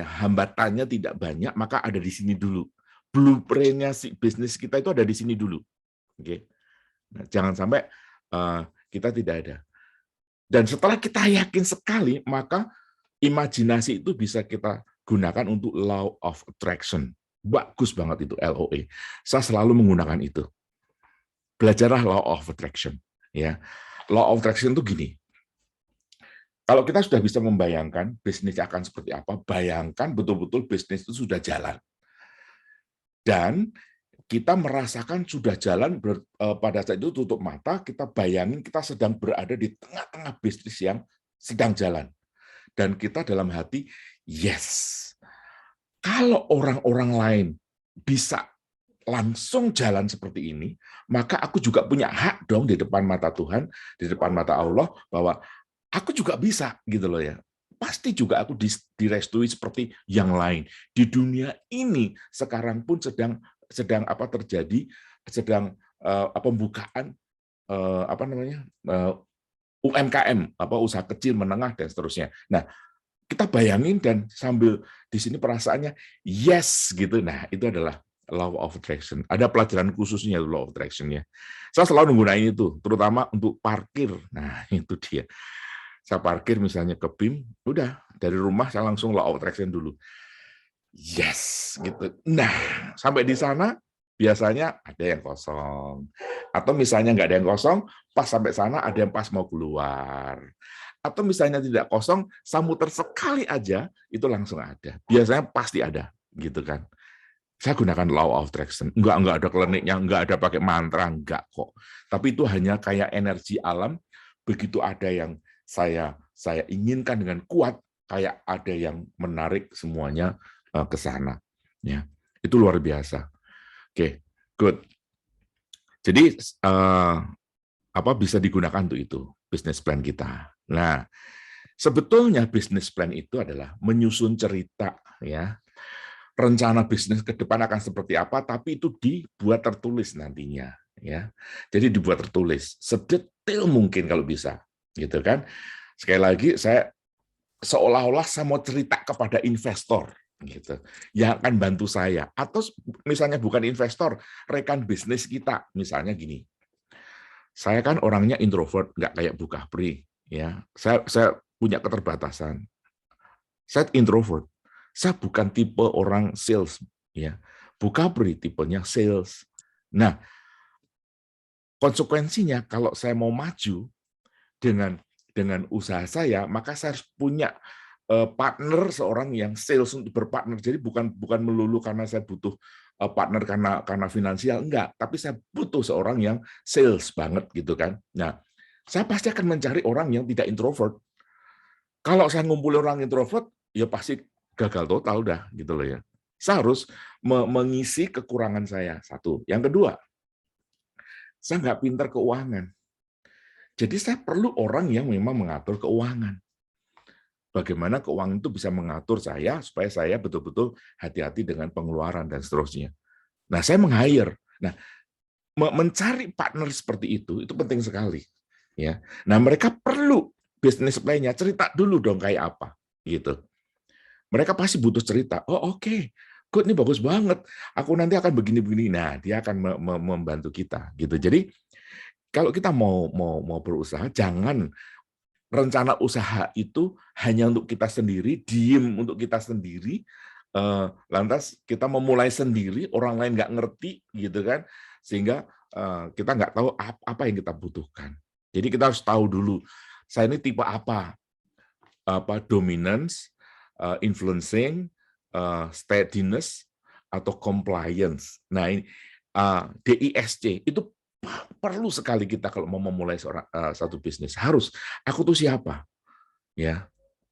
hambatannya tidak banyak, maka ada di sini dulu. Blueprint-nya si bisnis kita itu ada di sini dulu. Oke. Nah, jangan sampai kita tidak ada. Dan setelah kita yakin sekali, maka imajinasi itu bisa kita gunakan untuk law of attraction. Bagus banget itu LOA. Saya selalu menggunakan itu. Belajarlah law of attraction. Ya, law of attraction itu gini. Kalau kita sudah bisa membayangkan bisnis akan seperti apa, bayangkan betul-betul bisnis itu sudah jalan. Dan kita merasakan sudah jalan, pada saat itu tutup mata, kita bayangin kita sedang berada di tengah-tengah bisnis yang sedang jalan. Dan kita dalam hati, yes, kalau orang-orang lain bisa langsung jalan seperti ini, maka aku juga punya hak dong di depan mata Tuhan, di depan mata Allah, bahwa aku juga bisa, gitu loh ya. Pasti juga aku direstui seperti yang lain. Di dunia ini sekarang pun sedang terjadi pembukaan UMKM, usaha kecil menengah dan seterusnya. Nah, kita bayangin dan sambil di sini perasaannya yes gitu. Nah, itu adalah law of attraction. Ada pelajaran khususnya law of attraction ya. Saya selalu menggunakan itu, terutama untuk parkir. Nah, itu dia. Saya parkir misalnya ke BIM, udah dari rumah saya langsung law of attraction dulu. Yes, gitu. Nah, sampai di sana biasanya ada yang kosong. Atau misalnya nggak ada yang kosong, pas sampai sana ada yang pas mau keluar. Atau misalnya tidak kosong, saya muter sekali aja, itu langsung ada. Biasanya pasti ada, gitu kan. Saya gunakan law of attraction. Enggak ada kliniknya, enggak ada pakai mantra, enggak kok. Tapi itu hanya kayak energi alam. Begitu ada yang saya inginkan dengan kuat, kayak ada yang menarik semuanya ke sana. Ya, itu luar biasa. Oke, good. Jadi bisa digunakan untuk itu business plan kita. Nah, sebetulnya business plan itu adalah menyusun cerita, ya. Rencana bisnis ke depan akan seperti apa, tapi itu dibuat tertulis nantinya, ya. Jadi dibuat tertulis sedetail mungkin kalau bisa, gitu kan. Sekali lagi saya seolah-olah saya mau cerita kepada investor, gitu, yang akan bantu saya, atau misalnya bukan investor, rekan bisnis kita, misalnya gini. Saya kan orangnya introvert, nggak kayak Bu Kapri, ya. Saya punya keterbatasan. Saya introvert. Saya bukan tipe orang sales, ya. Bu Kapri tipenya sales. Nah, konsekuensinya kalau saya mau maju dengan usaha saya, maka saya harus punya partner seorang yang sales untuk berpartner. Jadi bukan melulu karena saya butuh partner karena finansial, enggak, tapi saya butuh seorang yang sales banget gitu kan. Nah, saya pasti akan mencari orang yang tidak introvert. Kalau saya ngumpulin orang introvert, ya pasti gagal total dah gitu loh ya. Saya harus mengisi kekurangan saya, satu. Yang kedua, saya nggak pintar keuangan. Jadi saya perlu orang yang memang mengatur keuangan. Bagaimana keuangan itu bisa mengatur saya supaya saya betul-betul hati-hati dengan pengeluaran dan seterusnya. Nah, saya meng-hire. Nah, mencari partner seperti itu penting sekali. Ya. Nah, mereka perlu bisnis plan-nya, cerita dulu dong kayak apa gitu. Mereka pasti butuh cerita. Oh, oke. Good, ini bagus banget. Aku nanti akan begini-begini. Nah, dia akan membantu kita gitu. Jadi kalau kita mau berusaha, jangan rencana usaha itu hanya untuk kita sendiri, diem untuk kita sendiri, lantas kita memulai sendiri, orang lain nggak ngerti gitu kan, sehingga kita nggak tahu apa yang kita butuhkan. Jadi kita harus tahu dulu, saya ini tipe apa dominance, influencing, steadiness, atau compliance. Nah, ini DISC itu perlu sekali kita kalau mau memulai satu bisnis. Harus, aku tuh siapa? Ya.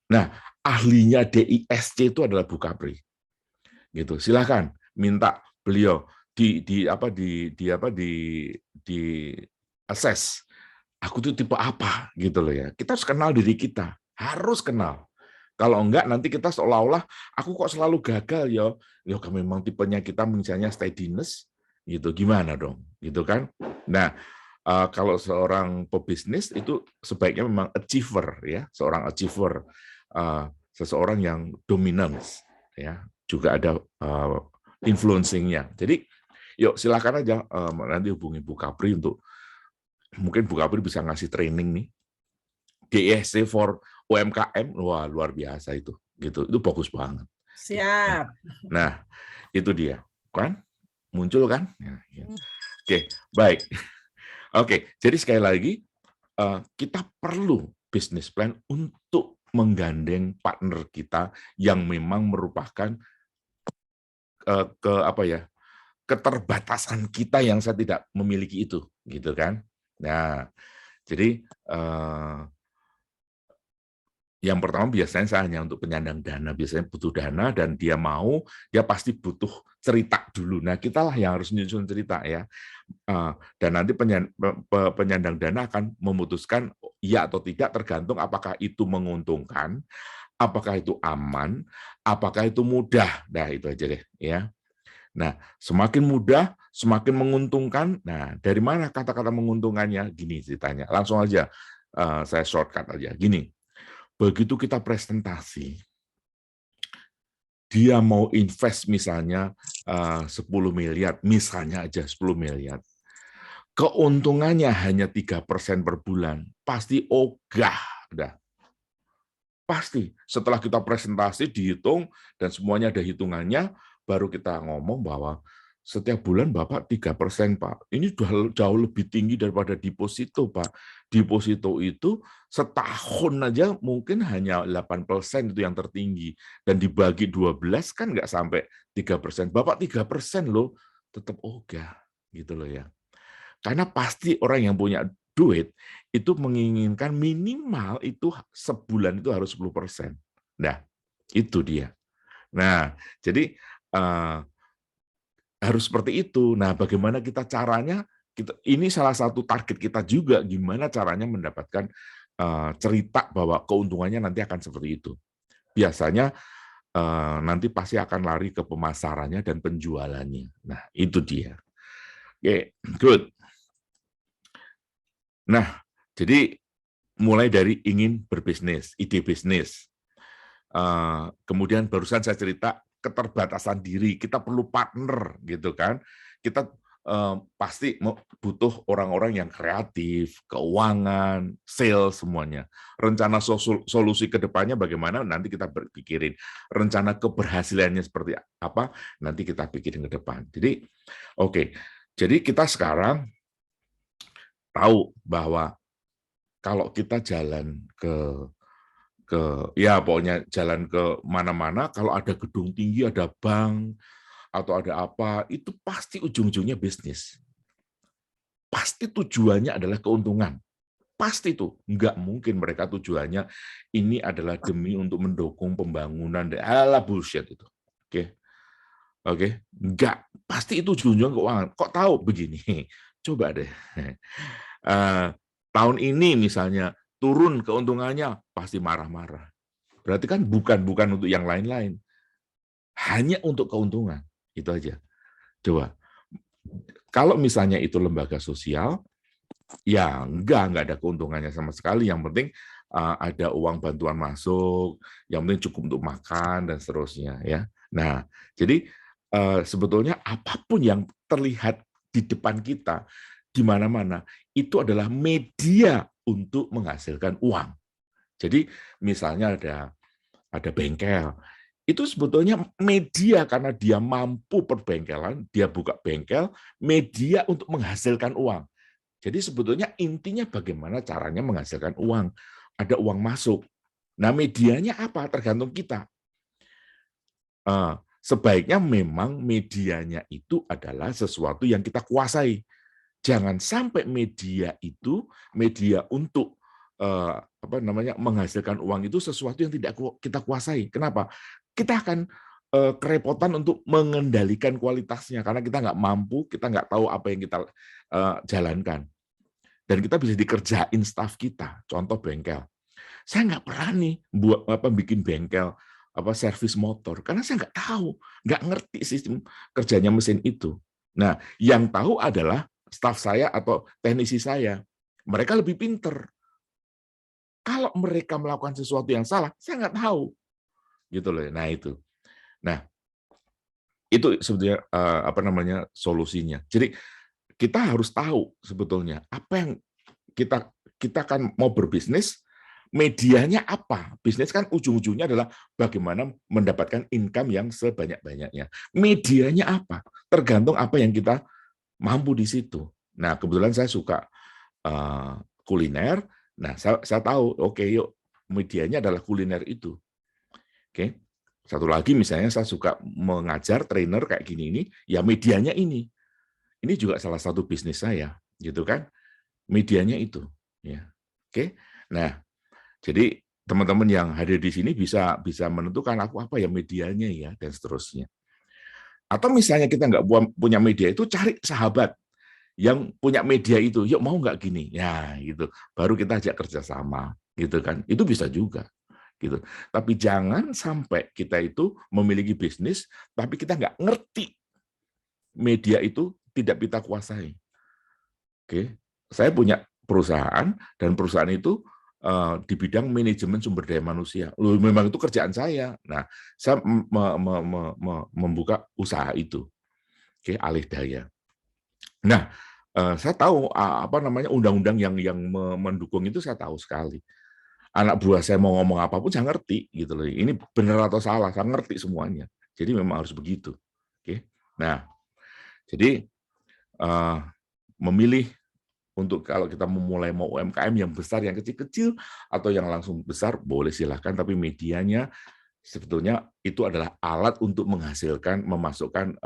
Nah, ahlinya DISC itu adalah Bu Kapri. Gitu. Silakan minta beliau di assess. Aku tuh tipe apa gitu loh ya. Kita harus kenal diri kita, harus kenal. Kalau enggak nanti kita seolah-olah aku kok selalu gagal ya. Ya memang tipenya kita misalnya steadiness gitu. Gimana dong? Gitu kan? Nah, kalau seorang pebisnis itu sebaiknya memang achiever ya, seorang achiever, seseorang yang dominance ya, juga ada influencing-nya. Jadi yuk silakan aja nanti hubungi Bu Kapri untuk mungkin Bu Kapri bisa ngasih training nih. DISC for UMKM, wah luar biasa itu, gitu. Itu bagus banget. Siap. Nah, itu dia, kan? Muncul kan? Oke, baik. Oke, jadi sekali lagi kita perlu business plan untuk menggandeng partner kita yang memang merupakan keterbatasan kita yang saya tidak memiliki itu, gitu kan? Nah, jadi yang pertama biasanya saya hanya untuk penyandang dana, biasanya butuh dana dan dia pasti butuh cerita dulu. Nah, kitalah yang harus menyusun cerita ya. Dan nanti penyandang dana akan memutuskan iya atau tidak tergantung apakah itu menguntungkan, apakah itu aman, apakah itu mudah. Nah, itu aja deh ya. Nah, semakin mudah, semakin menguntungkan. Nah, dari mana kata-kata menguntungkannya? Gini ceritanya. Langsung aja saya shortcut aja. Gini. Begitu kita presentasi, dia mau invest misalnya 10 miliar, misalnya aja 10 miliar. Keuntungannya hanya 3% per bulan, pasti ogah. Udah. Pasti. Setelah kita presentasi, dihitung, dan semuanya ada hitungannya, baru kita ngomong bahwa setiap bulan Bapak 3%, Pak. Ini sudah jauh lebih tinggi daripada deposito, Pak. Deposito itu setahun aja mungkin hanya 8% itu yang tertinggi. Dan dibagi 12 kan nggak sampai 3%. Bapak 3% loh, tetap ogah. Gitu loh ya. Karena pasti orang yang punya duit itu menginginkan minimal itu sebulan itu harus 10%. Nah, itu dia. Nah, jadi harus seperti itu. Nah, bagaimana kita caranya? Ini salah satu target kita juga, gimana caranya mendapatkan cerita bahwa keuntungannya nanti akan seperti itu. Biasanya nanti pasti akan lari ke pemasarannya dan penjualannya. Nah, itu dia. Oke, good. Nah, jadi mulai dari ingin berbisnis, ide bisnis. Kemudian barusan saya cerita keterbatasan diri, kita perlu partner gitu kan. Kita pasti butuh orang-orang yang kreatif, keuangan, sales semuanya. Rencana solusi ke depannya bagaimana nanti kita pikirin. Rencana keberhasilannya seperti apa nanti kita pikirin ke depan. Jadi oke. Jadi kita sekarang tahu bahwa kalau kita jalan ke ya pokoknya jalan ke mana-mana, kalau ada gedung tinggi, ada bank atau ada apa, itu pasti ujung-ujungnya bisnis. Pasti tujuannya adalah keuntungan. Pasti itu. Nggak mungkin mereka tujuannya ini adalah demi untuk mendukung pembangunan. Alah bullshit itu. Oke. Nggak. Pasti itu ujung-ujungnya keuangan. Kok tahu begini? Coba deh. Tahun ini misalnya turun keuntungannya, pasti marah-marah. Berarti kan bukan untuk yang lain-lain. Hanya untuk keuntungan. Itu aja. Coba. Kalau misalnya itu lembaga sosial, ya enggak ada keuntungannya sama sekali. Yang penting ada uang bantuan masuk, yang penting cukup untuk makan, dan seterusnya. Ya. Nah, jadi sebetulnya apapun yang terlihat di depan kita, di mana-mana, itu adalah media untuk menghasilkan uang. Jadi misalnya ada bengkel, itu sebetulnya media karena dia mampu perbengkelan, dia buka bengkel, media untuk menghasilkan uang. Jadi sebetulnya intinya bagaimana caranya menghasilkan uang. Ada uang masuk. Nah medianya apa? Tergantung kita. Sebaiknya memang medianya itu adalah sesuatu yang kita kuasai. Jangan sampai media itu media untuk menghasilkan uang itu sesuatu yang tidak kita kuasai. Kenapa? Kita akan kerepotan untuk mengendalikan kualitasnya karena kita nggak mampu, kita nggak tahu apa yang kita jalankan. Dan kita bisa dikerjain staf kita. Contoh bengkel. Saya nggak pernah nih bikin bengkel servis motor karena saya nggak tahu, nggak ngerti sistem kerjanya mesin itu. Nah, yang tahu adalah staf saya atau teknisi saya. Mereka lebih pinter. Kalau mereka melakukan sesuatu yang salah, saya nggak tahu. Gitu loh. Nah, itu. Nah, itu sebetulnya solusinya. Jadi kita harus tahu sebetulnya apa yang kita kan mau berbisnis, medianya apa? Bisnis kan ujung-ujungnya adalah bagaimana mendapatkan income yang sebanyak-banyaknya. Medianya apa? Tergantung apa yang kita mampu di situ. Nah, kebetulan saya suka kuliner. Nah, saya tahu, oke, yuk, medianya adalah kuliner itu. Oke. Satu lagi misalnya saya suka mengajar trainer kayak gini ini, ya medianya ini. Ini juga salah satu bisnis saya, gitu kan? Medianya itu, ya. Oke. Nah, jadi teman-teman yang hadir di sini bisa menentukan aku apa ya medianya ya dan seterusnya. Atau misalnya kita nggak punya media itu, cari sahabat yang punya media itu, yuk mau nggak gini, ya gitu. Baru kita ajak kerjasama, gitu kan? Itu bisa juga, gitu. Tapi jangan sampai kita itu memiliki bisnis, tapi kita nggak ngerti media itu tidak kita kuasai. Oke, saya punya perusahaan dan perusahaan itu di bidang manajemen sumber daya manusia. Loh, memang itu kerjaan saya. Nah, saya membuka usaha itu, oke, alih daya. Nah, saya tahu undang-undang yang mendukung itu saya tahu sekali. Anak buah saya mau ngomong apapun saya ngerti gitu loh. Ini benar atau salah, saya ngerti semuanya. Jadi memang harus begitu. Oke. Nah, Jadi memilih untuk kalau kita memulai mau UMKM yang besar, yang kecil-kecil, atau yang langsung besar, boleh silahkan, tapi medianya sebetulnya itu adalah alat untuk menghasilkan, memasukkan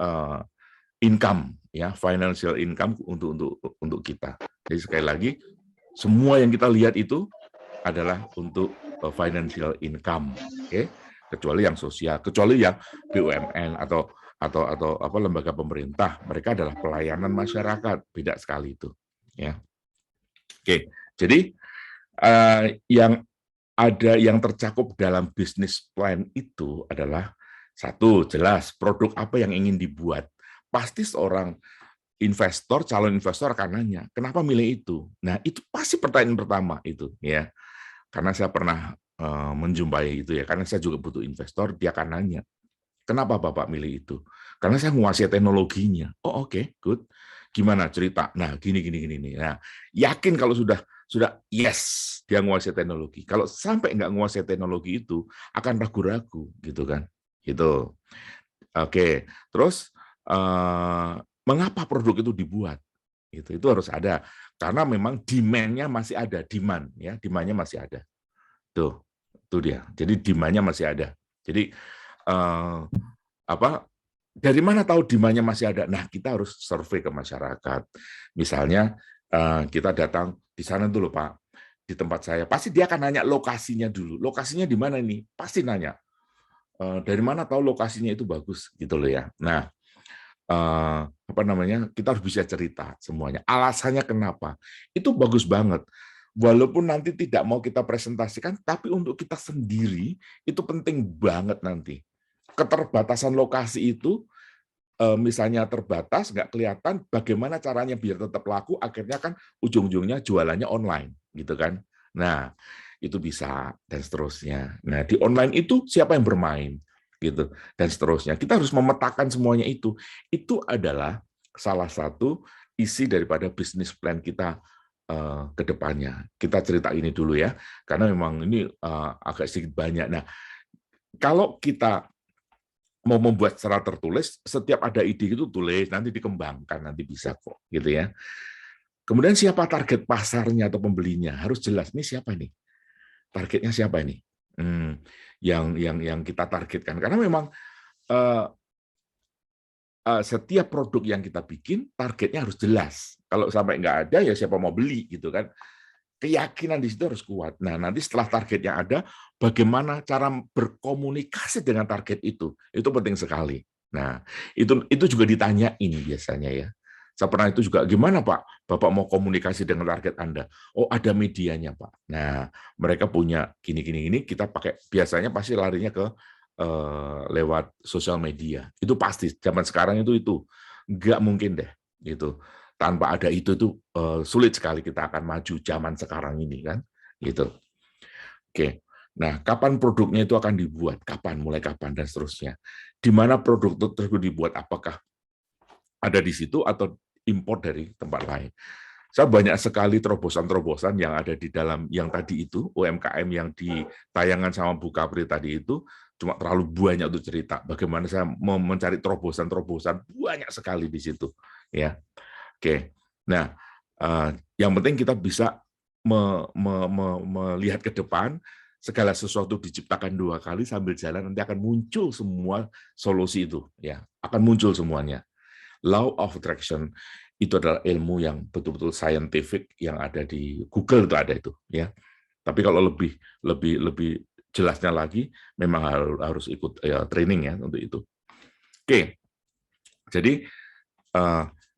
income, ya, financial income untuk kita. Jadi sekali lagi, semua yang kita lihat itu adalah untuk financial income, oke? Kecuali yang sosial, kecuali yang BUMN atau apa lembaga pemerintah, mereka adalah pelayanan masyarakat, beda sekali itu. Ya, oke. Jadi yang tercakup dalam bisnis plan itu adalah satu, jelas produk apa yang ingin dibuat. Pasti seorang investor, calon investor akan nanya, kenapa milih itu? Nah, itu pasti pertanyaan pertama itu, ya. Karena saya pernah menjumpai itu ya, karena saya juga butuh investor, dia akan nanya, kenapa Bapak milih itu? Karena saya menguasai teknologinya. Oh, oke, good. Gimana cerita? Nah, gini. Nah, yakin kalau sudah yes, dia menguasai teknologi. Kalau sampai nggak menguasai teknologi itu, akan ragu-ragu, gitu kan? Gitu. Oke, terus mengapa produk itu dibuat? Itu harus ada. Karena memang demand-nya masih ada, demand-nya masih ada. Tuh dia. Jadi demand-nya masih ada. Jadi dari mana tahu demand-nya masih ada? Nah, kita harus survei ke masyarakat. Misalnya kita datang di sana dulu, Pak, di tempat saya. Pasti dia akan nanya lokasinya dulu. Lokasinya di mana ini? Pasti nanya. Dari mana tahu lokasinya itu bagus, gitu loh ya. Nah, kita harus bisa cerita semuanya. Alasannya kenapa? Itu bagus banget. Walaupun nanti tidak mau kita presentasikan, tapi untuk kita sendiri itu penting banget nanti. Keterbatasan lokasi itu, misalnya terbatas, nggak kelihatan, bagaimana caranya biar tetap laku, akhirnya kan ujung-ujungnya jualannya online, gitu kan. Nah, itu bisa, dan seterusnya. Nah, di online itu siapa yang bermain, gitu, dan seterusnya. Kita harus memetakan semuanya itu. Itu adalah salah satu isi daripada bisnis plan kita ke depannya. Kita cerita ini dulu ya, karena memang ini agak sedikit banyak. Nah, kalau kita mau membuat secara tertulis, setiap ada ide itu tulis, nanti dikembangkan, nanti bisa kok, gitu ya. Kemudian siapa target pasarnya atau pembelinya, harus jelas, ini siapa nih? Targetnya siapa ini? Yang kita targetkan. Karena memang setiap produk yang kita bikin, targetnya harus jelas. Kalau sampai nggak ada, ya siapa mau beli, gitu kan. Keyakinan di situ harus kuat. Nah, nanti setelah target yang ada, bagaimana cara berkomunikasi dengan target itu penting sekali. Nah, itu juga ditanyain biasanya ya. Saya pernah itu juga, gimana Pak? Bapak mau komunikasi dengan target Anda? Oh, ada medianya Pak. Nah, mereka punya gini, kita pakai, biasanya pasti larinya ke lewat sosial media. Itu pasti, zaman sekarang itu nggak mungkin deh. Gitu. Tanpa ada itu sulit sekali kita akan maju zaman sekarang ini kan, gitu. Oke. Nah, kapan produknya itu akan dibuat? Kapan? Mulai kapan dan seterusnya? Di mana produk tersebut dibuat? Apakah ada di situ atau impor dari tempat lain? Saya banyak sekali terobosan-terobosan yang ada di dalam yang tadi itu UMKM yang ditayangan sama Bu Kapri tadi itu cuma terlalu banyak untuk cerita. Bagaimana saya mau mencari terobosan-terobosan banyak sekali di situ, ya. Oke, nah yang penting kita bisa melihat ke depan, segala sesuatu diciptakan 2 kali sambil jalan nanti akan muncul semua solusi itu, ya akan muncul semuanya. Law of attraction itu adalah ilmu yang betul-betul scientific yang ada di Google itu ada itu, ya. Tapi kalau lebih jelasnya lagi, memang harus ikut training ya untuk itu. Oke, jadi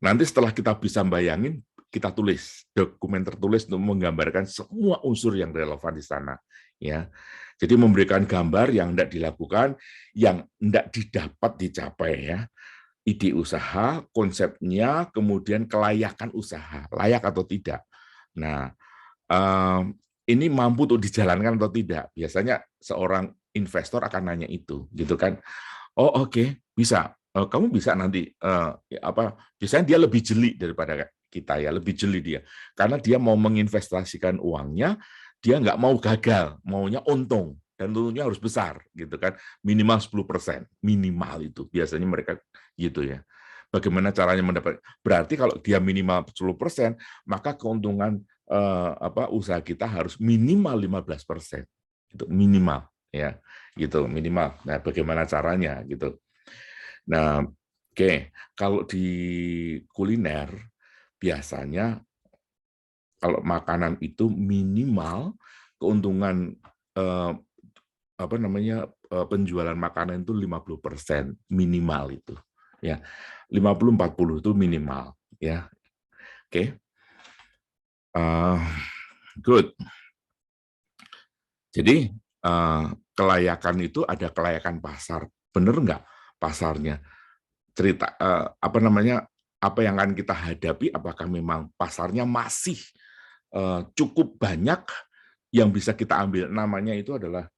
nanti setelah kita bisa bayangin, kita tulis dokumen tertulis untuk menggambarkan semua unsur yang relevan di sana, ya. Jadi memberikan gambar yang tidak dilakukan, yang tidak dicapai, ya. Ide usaha, konsepnya, kemudian kelayakan usaha, layak atau tidak. Nah, ini mampu untuk dijalankan atau tidak. Biasanya seorang investor akan nanya itu, gitu kan? Oh, oke, bisa. Kamu bisa nanti biasanya dia lebih jeli daripada kita ya, lebih jeli dia karena dia mau menginvestasikan uangnya, dia nggak mau gagal, maunya untung dan untungnya harus besar gitu kan, minimal 10%, minimal itu biasanya mereka gitu ya. Bagaimana caranya mendapat? Berarti kalau dia minimal 10%, maka keuntungan usaha kita harus minimal 15%. Itu minimal ya. Gitu, minimal. Nah, bagaimana caranya gitu. Nah, oke, kalau di kuliner biasanya kalau makanan itu minimal keuntungan penjualan makanan itu 50% minimal itu. Ya. 50-40 itu minimal ya. Oke. Good. Jadi kelayakan itu ada kelayakan pasar. Benar nggak pasarnya? Cerita apa yang akan kita hadapi, apakah memang pasarnya masih cukup banyak yang bisa kita ambil. Namanya itu adalah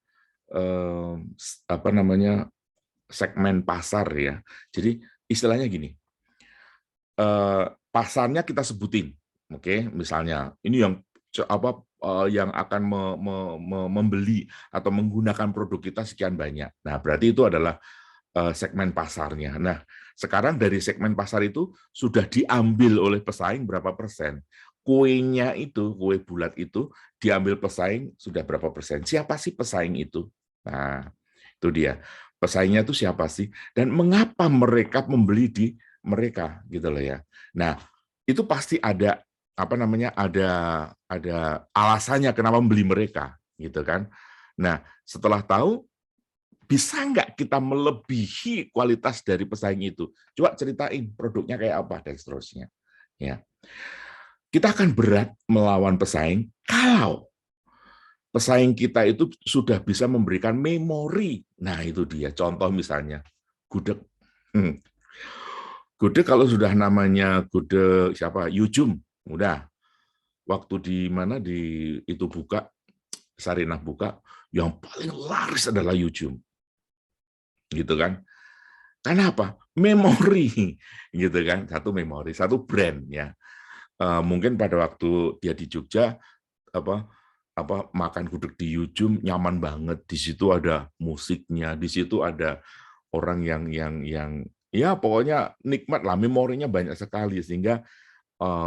segmen pasar ya. Jadi istilahnya gini, pasarnya kita sebutin, oke? Misalnya ini yang akan membeli atau menggunakan produk kita sekian banyak. Nah, berarti itu adalah segmen pasarnya. Nah, sekarang dari segmen pasar itu sudah diambil oleh pesaing berapa persen. Kuenya itu, kue bulat itu diambil pesaing sudah berapa persen. Siapa sih pesaing itu? Nah, itu dia. Pesaingnya itu siapa sih? Dan mengapa mereka membeli di mereka gitu loh ya. Nah, itu pasti ada ada alasannya kenapa membeli mereka gitu kan. Nah, setelah tahu, bisa nggak kita melebihi kualitas dari pesaing itu? Coba ceritain produknya kayak apa dan seterusnya. Ya, kita akan berat melawan pesaing kalau pesaing kita itu sudah bisa memberikan memori. Nah, itu dia. Contoh misalnya gudeg. Gudeg kalau sudah namanya gudeg siapa? Yujum, udah. Waktu di mana itu buka, Sarinah buka, yang paling laris adalah Yujum. Gitu kan? Karena apa? Memori, gitu kan? Satu memori, satu brand ya. Mungkin pada waktu dia di Jogja makan gudeg di Yujum nyaman banget. Di situ ada musiknya, di situ ada orang yang ya pokoknya nikmat lah, memorinya banyak sekali sehingga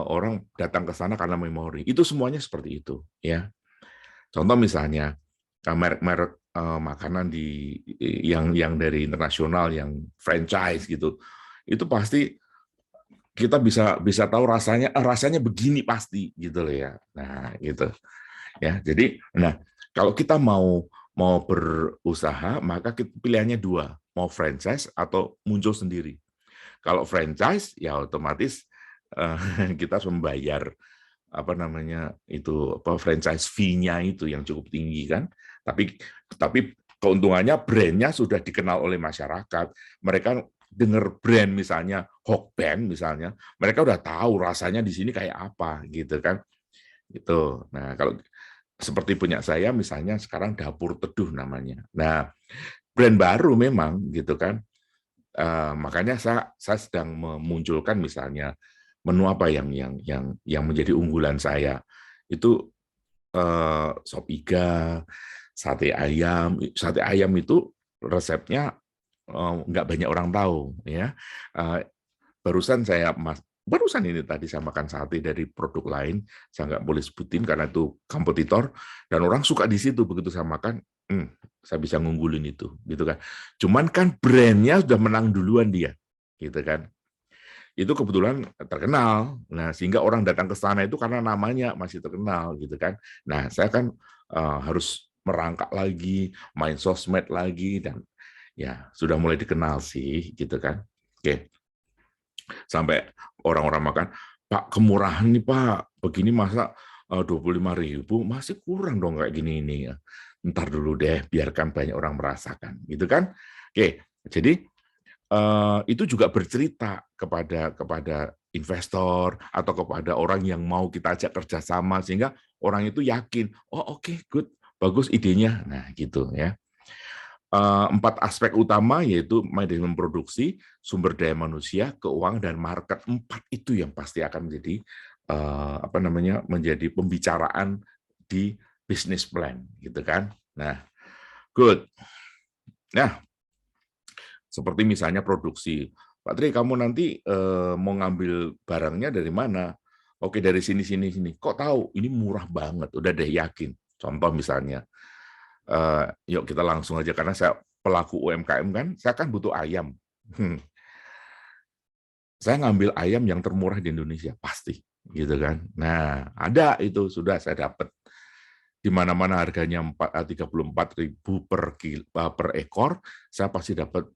orang datang ke sana karena memori. Itu semuanya seperti itu ya. Contoh misalnya merek-merek makanan yang dari internasional yang franchise gitu. Itu pasti kita bisa tahu rasanya begini pasti gitu loh ya. Nah, gitu. Ya, jadi kalau kita mau berusaha maka pilihannya dua, mau franchise atau muncul sendiri. Kalau franchise ya otomatis kita harus membayar franchise fee-nya itu yang cukup tinggi kan. Tapi keuntungannya brand-nya sudah dikenal oleh masyarakat. Mereka dengar brand misalnya Hokben misalnya, mereka udah tahu rasanya di sini kayak apa gitu kan. Gitu. Nah, kalau seperti punya saya misalnya sekarang Dapur Teduh namanya. Nah, brand baru memang gitu kan. Makanya saya sedang memunculkan misalnya menu apa yang menjadi unggulan saya itu sop iga, sate ayam. Sate ayam itu resepnya nggak banyak orang tahu ya. Barusan ini tadi saya makan sate dari produk lain, saya nggak boleh sebutin karena itu kompetitor, dan orang suka di situ. Begitu saya makan, saya bisa ngunggulin itu, gitu kan. Cuman kan brandnya sudah menang duluan dia, gitu kan. Itu kebetulan terkenal, nah sehingga orang datang ke sana itu karena namanya masih terkenal, gitu kan. Nah, saya kan harus merangkak lagi, main sosmed lagi, dan ya sudah mulai dikenal sih, gitu kan. Oke. Sampai orang-orang makan, Pak kemurahan nih Pak, begini masa 25.000 masih kurang dong kayak gini ini. Ntar dulu deh, biarkan banyak orang merasakan, gitu kan? Oke, jadi itu juga bercerita kepada investor atau kepada orang yang mau kita ajak kerjasama sehingga orang itu yakin, oh oke, good, bagus idenya. Nah, gitu ya. 4 aspek utama yaitu manajemen produksi, sumber daya manusia, keuangan, dan market. 4 itu yang pasti akan menjadi menjadi pembicaraan di business plan, gitu kan. Nah, good. Nah, seperti misalnya produksi. Pak Tri, kamu nanti mau ngambil barangnya dari mana? Oke, dari sini, sini, sini. Kok tahu? Ini murah banget, udah deh yakin. Contoh misalnya, yuk kita langsung aja, karena saya pelaku UMKM kan, saya kan butuh ayam. Saya ngambil ayam yang termurah di Indonesia, pasti. Gitu kan. Nah, ada itu, sudah saya dapat. Di mana-mana harganya 34.000 per ekor, saya pasti dapat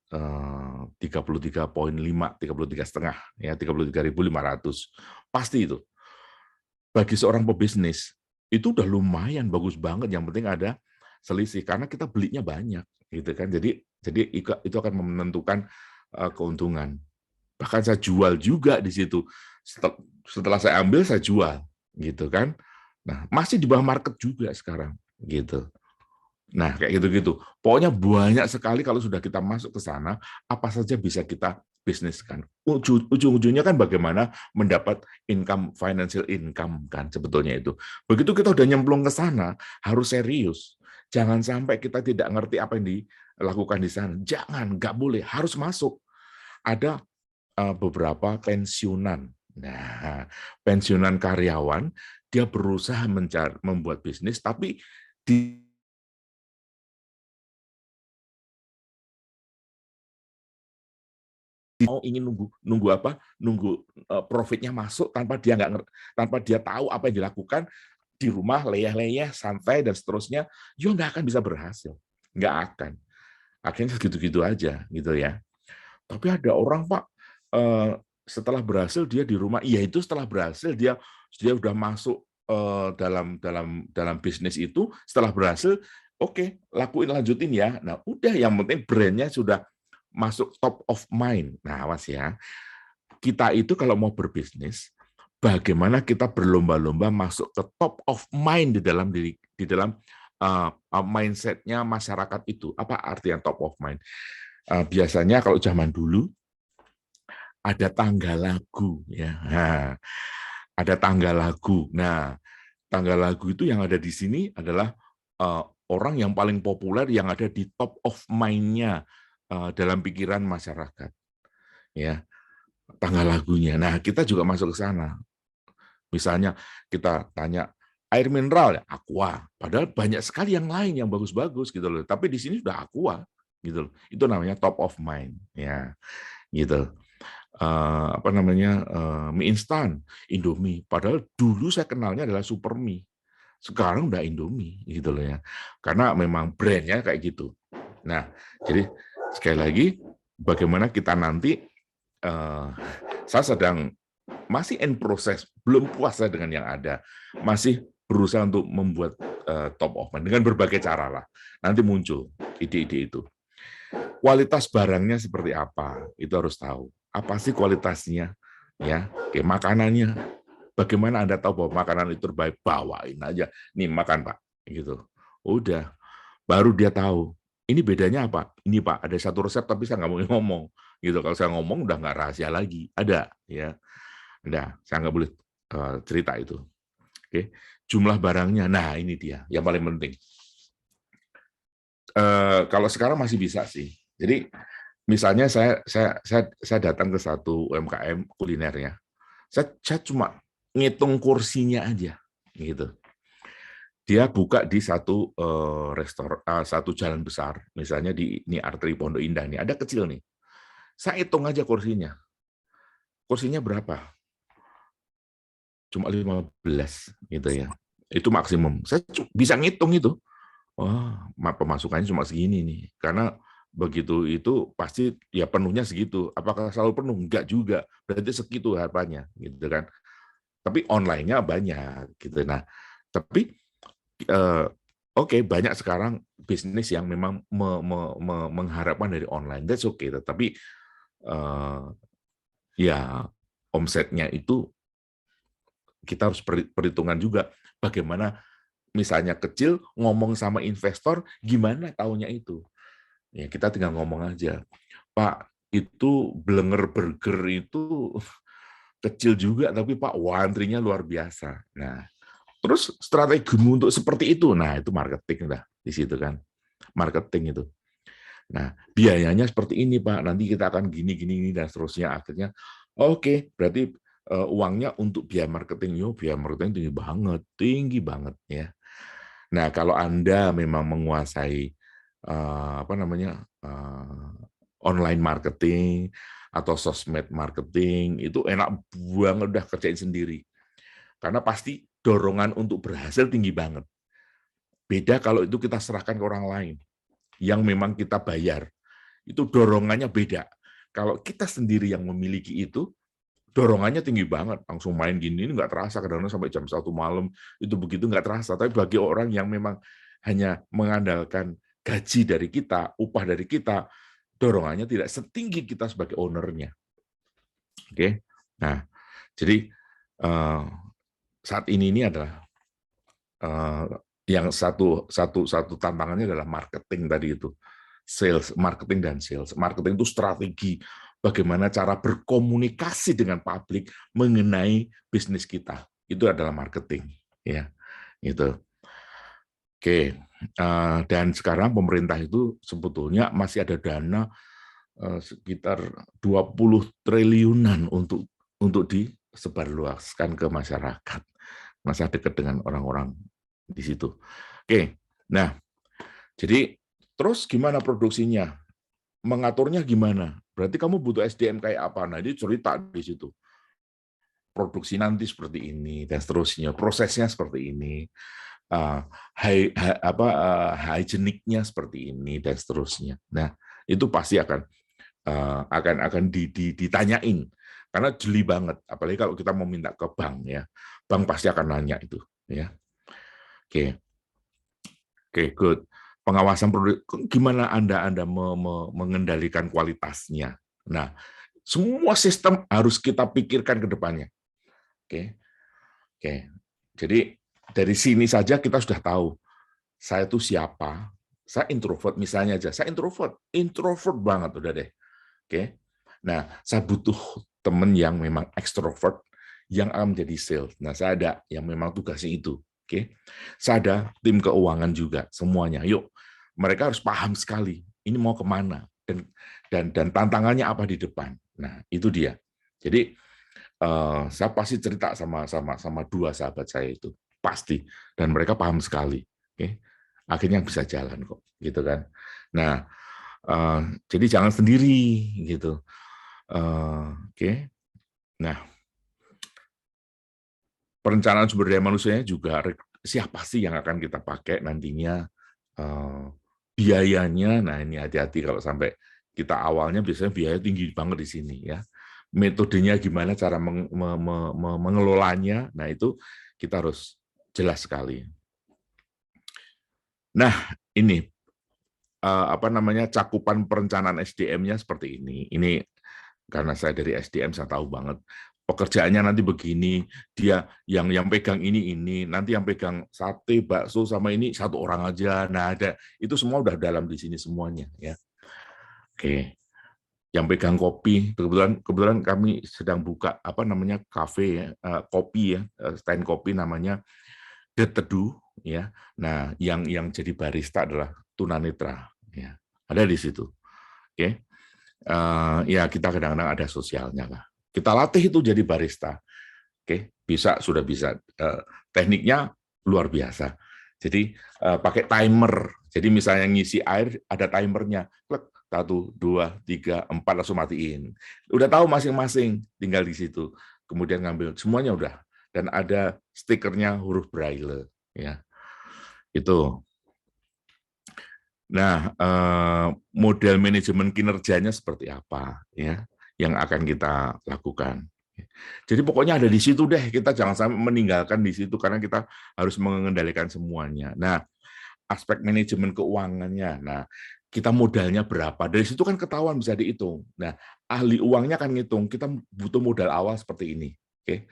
33,5, 33,5 ya, 33.500. Pasti itu. Bagi seorang pebisnis itu udah lumayan bagus banget, yang penting ada selisih karena kita belinya banyak gitu kan. Jadi itu akan menentukan keuntungan. Bahkan saya jual juga di situ. Setelah saya ambil saya jual gitu kan. Nah, masih di bawah market juga sekarang, gitu. Nah, kayak gitu-gitu. Pokoknya banyak sekali kalau sudah kita masuk ke sana, apa saja bisa kita bisniskan. Ujung-ujungnya kan bagaimana mendapat income, financial income kan sebetulnya itu. Begitu kita udah nyemplung ke sana, harus serius. Jangan sampai kita tidak ngerti apa yang dilakukan di sana. Jangan, nggak boleh, harus masuk. Ada beberapa pensiunan. Nah, pensiunan karyawan, dia berusaha membuat bisnis, tapi ingin nunggu apa? Nunggu profitnya masuk tanpa dia tahu apa yang dilakukan di rumah, leyeh-leyeh, santai dan seterusnya, nggak akan bisa berhasil, nggak akan. Akhirnya segitu-gitu aja, gitu ya. Tapi ada orang Pak, setelah berhasil dia di rumah, itu setelah berhasil dia udah masuk dalam bisnis itu, setelah berhasil, oke, lanjutin ya. Nah, udah, yang penting brandnya sudah masuk top of mind. Nah, awas ya. Kita itu kalau mau berbisnis, bagaimana kita berlomba-lomba masuk ke top of mind di dalam mindset-nya masyarakat itu. Apa artinya top of mind? Biasanya kalau zaman dulu ada tangga lagu ya. Nah, ada tangga lagu. Nah, tangga lagu itu yang ada di sini adalah orang yang paling populer yang ada di top of mind-nya dalam pikiran masyarakat. Ya, tangga lagunya. Nah, kita juga masuk ke sana. Misalnya kita tanya air mineral ya, Aqua. Padahal banyak sekali yang lain yang bagus-bagus gitu loh. Tapi di sini sudah Aqua gitu loh. Itu namanya top of mind ya. Gitu. Mie instan, Indomie. Padahal dulu saya kenalnya adalah Supermie. Sekarang udah Indomie gitu loh ya. Karena memang brandnya kayak gitu. Nah, jadi sekali lagi bagaimana kita nanti saya sedang masih in proses, belum puas saya dengan yang ada. Masih berusaha untuk membuat top of mind dengan berbagai cara lah. Nanti muncul ide-ide itu. Kualitas barangnya seperti apa? Itu harus tahu. Apa sih kualitasnya? Ya, oke, makanannya. Bagaimana Anda tahu bahwa makanan itu terbaik? Bawain aja. Nih, makan, Pak. Gitu. Udah. Baru dia tahu. Ini bedanya apa? Ini, Pak, ada satu resep tapi saya nggak mau ngomong. Gitu. Kalau saya ngomong udah nggak rahasia lagi. Ada, ya. Ada. Saya nggak boleh cerita itu. Oke. Jumlah barangnya. Nah, ini dia yang paling penting. Kalau sekarang masih bisa sih. Jadi misalnya saya datang ke satu UMKM kuliner ya, saya cuma ngitung kursinya aja, gitu. Dia buka di satu restoran, satu jalan besar, misalnya di Arteri Pondok Indah nih, ada kecil nih. Saya hitung aja kursinya. Kursinya berapa? Cuma 15 gitu ya. Itu maksimum. Saya bisa ngitung itu. Wah, pemasukannya cuma segini nih. Karena begitu itu pasti ya penuhnya segitu. Apakah selalu penuh? Enggak juga. Berarti segitu harganya, gitu kan. Tapi online-nya banyak, gitu. Nah, tapi oke, banyak sekarang bisnis yang memang mengharapkan dari online. That's okay. Tetapi ya omsetnya itu kita harus perhitungan juga bagaimana. Misalnya kecil, ngomong sama investor, gimana taunya itu? Ya, kita tinggal ngomong aja. Pak, itu Blenger Burger itu kecil juga, tapi Pak, antrinya luar biasa. Nah, terus strategi untuk seperti itu, nah itu marketing dah di situ kan. Marketing itu. Nah, biayanya seperti ini, Pak. Nanti kita akan gini, dan seterusnya. Akhirnya, oke, berarti uangnya untuk biaya marketing. Biaya marketing tinggi banget ya. Nah, kalau Anda memang menguasai online marketing atau sosmed marketing, itu enak banget, udah kerjain sendiri. Karena pasti dorongan untuk berhasil tinggi banget. Beda kalau itu kita serahkan ke orang lain yang memang kita bayar. Itu dorongannya beda. Kalau kita sendiri yang memiliki itu, dorongannya tinggi banget. Langsung main gini, ini nggak terasa. Kadang-kadang sampai jam 1 malam, itu begitu nggak terasa. Tapi bagi orang yang memang hanya mengandalkan gaji dari kita, upah dari kita, dorongannya tidak setinggi kita sebagai owner-nya. Oke. Nah, jadi saat ini adalah yang satu tantangannya adalah marketing tadi itu. Sales, marketing dan sales. Marketing itu strategi bagaimana cara berkomunikasi dengan publik mengenai bisnis kita. Itu adalah marketing, ya. Itu. Oke. Dan sekarang pemerintah itu sebetulnya masih ada dana sekitar 20 triliunan untuk disebarluaskan ke masyarakat. Masa dekat dengan orang-orang di situ. Oke. Nah, jadi terus gimana produksinya? Mengaturnya gimana? Berarti kamu butuh SDM kayak apa? Nah, ini cerita di situ. Produksi nanti seperti ini dan seterusnya. Prosesnya seperti ini. Hygieniknya seperti ini dan seterusnya. Nah, itu pasti akan ditanyain karena jeli banget. Apalagi kalau kita mau minta ke bank ya, bank pasti akan nanya itu. Ya, oke, good. Pengawasan produk, gimana Anda mengendalikan kualitasnya? Nah, semua sistem harus kita pikirkan ke depannya. Oke. Jadi dari sini saja kita sudah tahu saya itu siapa. Saya introvert misalnya aja. Saya introvert banget udah deh. Oke. Nah, saya butuh teman yang memang ekstrovert yang akan menjadi sales. Nah, saya ada yang memang tugasnya itu. Oke. Saya ada tim keuangan juga semuanya. Yuk, mereka harus paham sekali ini mau kemana dan tantangannya apa di depan. Nah, itu dia. Jadi saya pasti cerita sama dua sahabat saya itu pasti, dan mereka paham sekali. Oke. Akhirnya bisa jalan kok, gitu kan. Nah, jadi jangan sendiri gitu. Oke. Nah, perencanaan sumber daya manusianya juga siapa sih yang akan kita pakai nantinya, biayanya. Nah, ini hati-hati kalau sampai kita awalnya biasanya biaya tinggi banget di sini ya. Metodenya gimana, cara mengelolanya. Nah, itu kita harus jelas sekali. Nah, ini cakupan perencanaan SDM-nya seperti ini. Ini karena saya dari SDM, saya tahu banget pekerjaannya nanti begini, dia yang pegang ini, nanti yang pegang sate, bakso sama ini satu orang aja. Nah, ada itu semua udah dalam di sini semuanya ya. Oke. Yang pegang kopi, kebetulan kami sedang buka kafe ya, kopi ya, stand kopi namanya The Teduh ya. Nah, yang jadi barista adalah tunanetra ya. Ada di situ. Oke. Ya kita kadang-kadang ada sosialnya lah. Kita latih itu jadi barista. Oke, sudah bisa. Tekniknya luar biasa. Jadi pakai timer. Jadi misalnya ngisi air ada timernya. Klik 1, 2, 3, 4 langsung matiin. Udah tahu masing-masing, tinggal di situ. Kemudian ngambil semuanya udah, dan ada stikernya huruf braille ya. Itu. Nah, model manajemen kinerjanya seperti apa ya yang akan kita lakukan. Jadi pokoknya ada di situ deh, kita jangan sampai meninggalkan di situ karena kita harus mengendalikan semuanya. Nah, aspek manajemen keuangannya. Nah, kita modalnya berapa? Dari situ kan ketahuan, bisa dihitung. Nah, ahli uangnya kan ngitung, kita butuh modal awal seperti ini. Oke,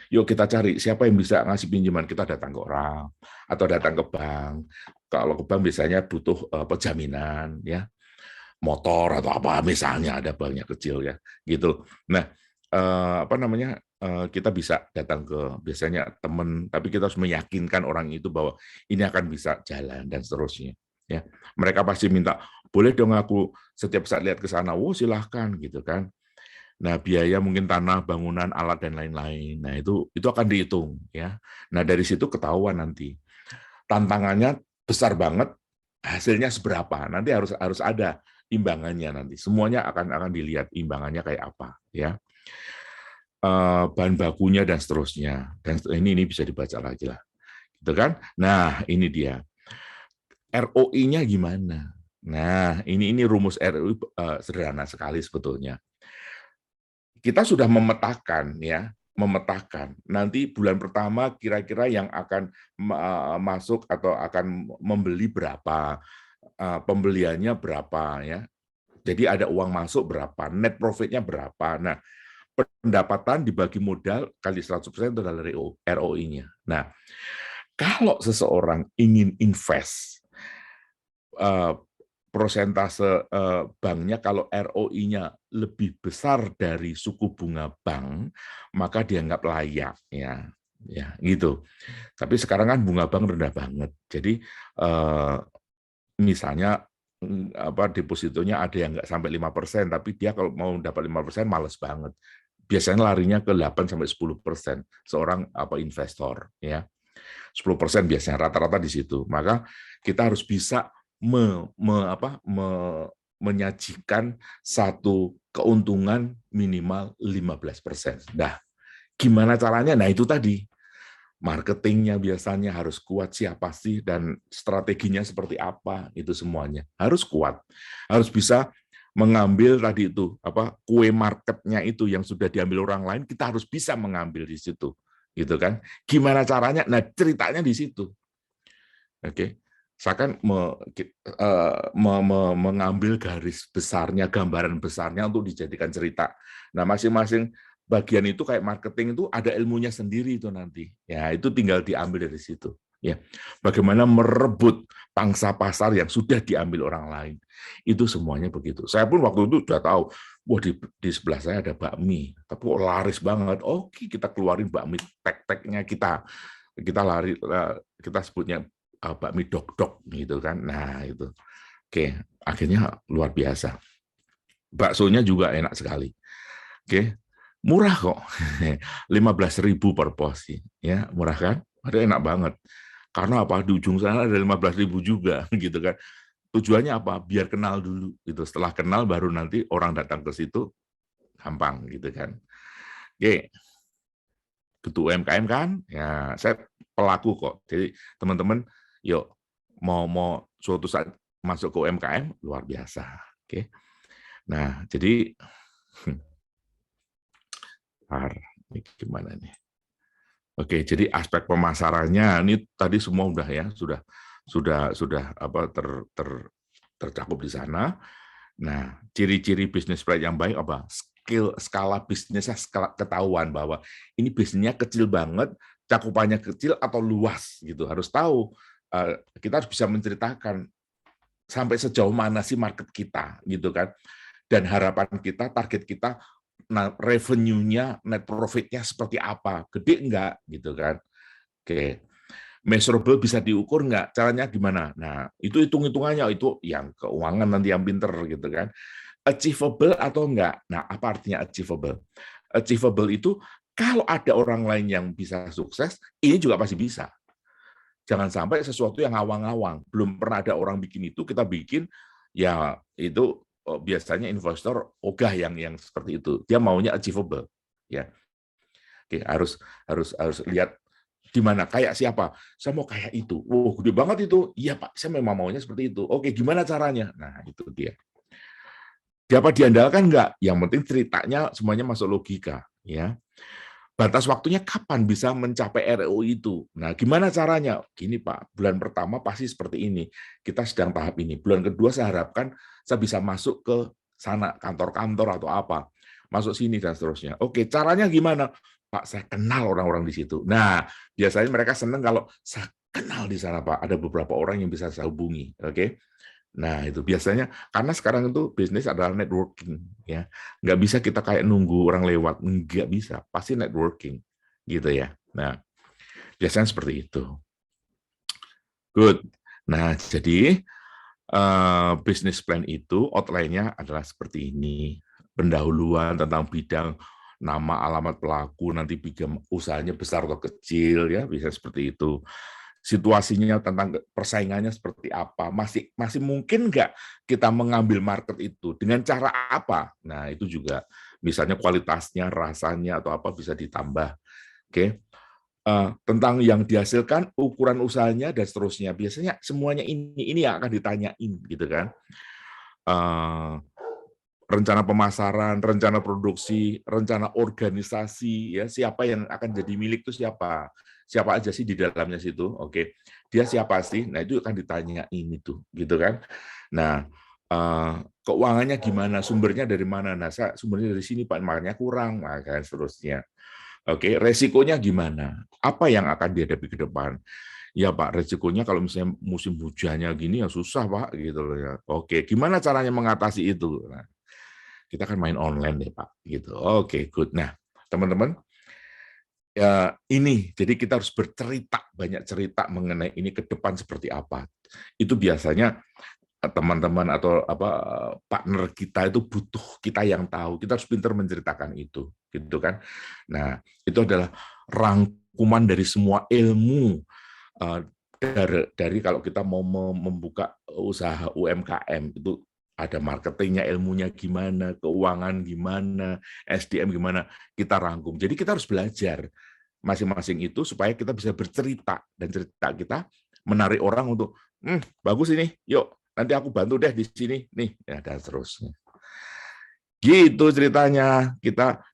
yuk kita cari siapa yang bisa ngasih pinjaman. Kita datang ke orang atau datang ke bank. Kalau ke bank biasanya butuh jaminan ya, motor atau apa misalnya, ada banknya kecil ya, gitu. Nah, kita bisa datang ke biasanya teman, tapi kita harus meyakinkan orang itu bahwa ini akan bisa jalan dan seterusnya. Ya, mereka pasti minta boleh dong aku setiap saat lihat ke sana, silahkan gitu kan. Nah, biaya mungkin tanah, bangunan, alat dan lain-lain. Nah, itu akan dihitung ya. Nah, dari situ ketahuan nanti. Tantangannya besar banget, hasilnya seberapa. Nanti harus ada imbangannya nanti. Semuanya akan dilihat imbangannya kayak apa ya. Bahan bakunya dan seterusnya. Dan ini bisa dibaca lagi lah. Gitu kan? Nah, ini dia. ROI-nya gimana? Nah, ini rumus ROI sederhana sekali sebetulnya. Kita sudah memetakan nanti bulan pertama kira-kira yang akan masuk atau akan membeli berapa, pembeliannya berapa ya. Jadi ada uang masuk berapa, net profit-nya berapa. Nah, pendapatan dibagi modal kali 100% itu adalah ROI-nya. Nah, kalau seseorang ingin invest, prosentase banknya kalau ROI-nya lebih besar dari suku bunga bank, maka dianggap layak ya gitu. Tapi sekarang kan bunga bank rendah banget. Jadi misalnya depositonya ada yang nggak sampai 5%, tapi dia kalau mau dapat 5% males banget. Biasanya larinya ke 8-10% seorang investor ya. 10% biasanya rata-rata di situ. Maka kita harus bisa menyajikan satu keuntungan minimal 15%. Nah, gimana caranya? Nah, itu tadi. Marketingnya biasanya harus kuat siapa sih dan strateginya seperti apa, itu semuanya. Harus kuat. Harus bisa mengambil tadi itu kue marketnya itu yang sudah diambil orang lain, kita harus bisa mengambil di situ. Gitu kan? Gimana caranya? Nah, ceritanya di situ. Oke. Saya kan mengambil garis besarnya, gambaran besarnya untuk dijadikan cerita. Nah, masing-masing bagian itu kayak marketing itu ada ilmunya sendiri itu nanti. Ya, itu tinggal diambil dari situ. Ya, bagaimana merebut pangsa pasar yang sudah diambil orang lain. Itu semuanya begitu. Saya pun waktu itu sudah tahu, di sebelah saya ada bakmi, tapi laris banget. Oke, kita keluarin bakmi tek-teknya kita lari, kita sebutnya bakmi dok-dok gitu kan. Nah, itu. Oke, akhirnya luar biasa. Baksonya juga enak sekali. Oke. Murah kok. 15.000 per porsi, ya, murah kan? Ada enak banget. Karena apa? Di ujung sana ada 15.000 juga gitu kan. Tujuannya apa? Biar kenal dulu gitu. Setelah kenal baru nanti orang datang ke situ gampang gitu kan. Oke. Ketua UMKM kan? Ya, saya pelaku kok. Jadi teman-teman yuk mau suatu saat masuk ke UMKM luar biasa. Oke. Nah, jadi ini gimana nih? Oke, jadi aspek pemasarannya ini tadi semua udah ya, sudah tercakup di sana. Nah, ciri-ciri bisnis plan yang baik apa? Skala bisnisnya ketahuan bahwa ini bisnisnya kecil banget, cakupannya kecil atau luas gitu. Harus tahu. Kita harus bisa menceritakan sampai sejauh mana sih market kita gitu kan, dan harapan kita, target kita, revenue-nya, net profit-nya seperti apa, gede enggak gitu kan. Oke, measurable bisa diukur enggak, caranya gimana? Nah, itu hitung-hitungannya, itu yang keuangan nanti yang pinter gitu kan. Achievable atau enggak? Nah, apa artinya achievable? Achievable itu kalau ada orang lain yang bisa sukses, ini juga pasti bisa. Jangan sampai sesuatu yang ngawang-ngawang. Belum pernah ada orang bikin itu, kita bikin, ya itu biasanya investor ogah yang seperti itu. Dia maunya achievable. Ya. Oke, harus lihat di mana, kayak siapa. Saya mau kayak itu. Oh, gede banget itu. Iya, Pak, saya memang maunya seperti itu. Oke, gimana caranya? Nah, itu dia. Dapat diandalkan enggak? Yang penting ceritanya semuanya masuk logika, ya. Batas waktunya kapan bisa mencapai ROI itu? Nah, gimana caranya? Gini Pak, bulan pertama pasti seperti ini. Kita sedang tahap ini. Bulan kedua saya harapkan saya bisa masuk ke sana, kantor-kantor atau apa. Masuk sini dan seterusnya. Oke, caranya gimana? Pak, saya kenal orang-orang di situ. Nah, biasanya mereka senang kalau saya kenal di sana Pak. Ada beberapa orang yang bisa saya hubungi. Oke. Nah, itu biasanya karena sekarang itu bisnis adalah networking, ya. Nggak bisa kita kayak nunggu orang lewat, nggak bisa, pasti networking, gitu ya. Nah, biasanya seperti itu. Good. Nah, jadi Business plan itu outline-nya adalah seperti ini. Pendahuluan tentang bidang, nama, alamat pelaku, nanti bidang usahanya besar atau kecil, ya bisa seperti itu. Situasinya tentang persaingannya seperti apa, masih mungkin nggak kita mengambil market itu, dengan cara apa? Nah, itu juga misalnya kualitasnya, rasanya, atau apa bisa ditambah. Oke. Tentang yang dihasilkan, ukuran usahanya, dan seterusnya. Biasanya semuanya ini yang akan ditanyain, gitu kan. Rencana pemasaran, rencana produksi, rencana organisasi, ya siapa yang akan jadi milik itu siapa aja sih di dalamnya situ, oke, dia siapa sih, nah itu akan ditanyain itu, gitu kan. Nah, keuangannya gimana, sumbernya dari mana, nah sumbernya dari sini Pak, makanya kurang, nah kan seterusnya. Oke, resikonya gimana, apa yang akan dihadapi ke depan. Ya Pak, resikonya kalau misalnya musim hujannya gini ya susah Pak, gitu loh ya. Oke, gimana caranya mengatasi itu? Nah, kita kan main online deh Pak, gitu. Oke, good. Nah, teman-teman, ya ini, jadi kita harus bercerita, banyak cerita mengenai ini ke depan seperti apa. Itu biasanya teman-teman atau partner kita itu butuh kita yang tahu. Kita harus pintar menceritakan itu, gitu kan. Nah, itu adalah rangkuman dari semua ilmu dari kalau kita mau membuka usaha UMKM itu. Ada marketingnya, ilmunya gimana, keuangan gimana, SDM gimana, kita rangkum. Jadi kita harus belajar masing-masing itu supaya kita bisa bercerita, dan cerita kita menarik orang untuk, bagus ini, yuk nanti aku bantu deh di sini, nih, ya, dan seterusnya. Gitu ceritanya, kita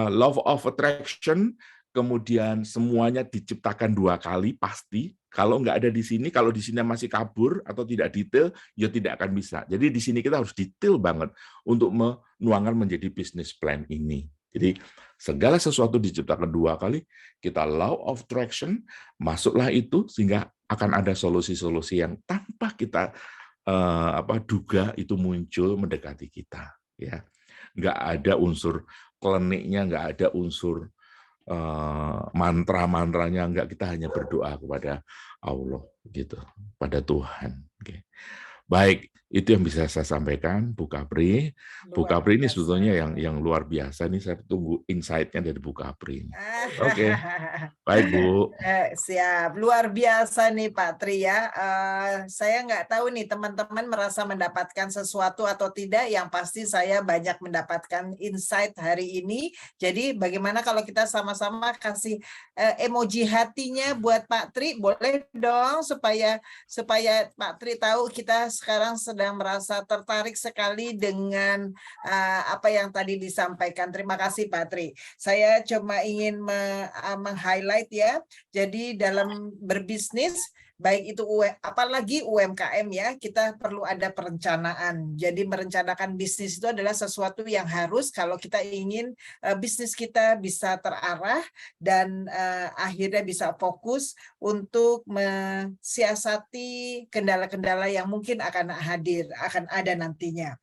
law of attraction, kemudian semuanya diciptakan 2 kali pasti. Kalau nggak ada di sini, kalau di sini masih kabur atau tidak detail, ya tidak akan bisa. Jadi di sini kita harus detail banget untuk menuangkan menjadi business plan ini. Jadi segala sesuatu diciptakan 2 kali, kita law of attraction, masuklah itu sehingga akan ada solusi-solusi yang tanpa kita duga itu muncul mendekati kita. Ya, nggak ada unsur kliniknya, nggak ada unsur mantra-mantranya, enggak, kita hanya berdoa kepada Allah gitu, pada Tuhan. Oke. Baik, itu yang bisa saya sampaikan, Bu Kapri. Bu Kapri ini sebetulnya yang luar biasa nih, saya tunggu insight-nya dari Bu Kapri. Oke. Baik, Bu. Siap, luar biasa nih Pak Tri ya. Saya nggak tahu nih teman-teman merasa mendapatkan sesuatu atau tidak, yang pasti saya banyak mendapatkan insight hari ini. Jadi bagaimana kalau kita sama-sama kasih emoji hatinya buat Pak Tri, boleh dong, supaya Pak Tri tahu kita sekarang sedang merasa tertarik sekali dengan apa yang tadi disampaikan. Terima kasih Pak Tri. Saya cuma ingin meng-highlight ya. Jadi dalam berbisnis, baik itu apalagi UMKM ya, kita perlu ada perencanaan. Jadi merencanakan bisnis itu adalah sesuatu yang harus kalau kita ingin bisnis kita bisa terarah dan akhirnya bisa fokus untuk mensiasati kendala-kendala yang mungkin akan ada nantinya.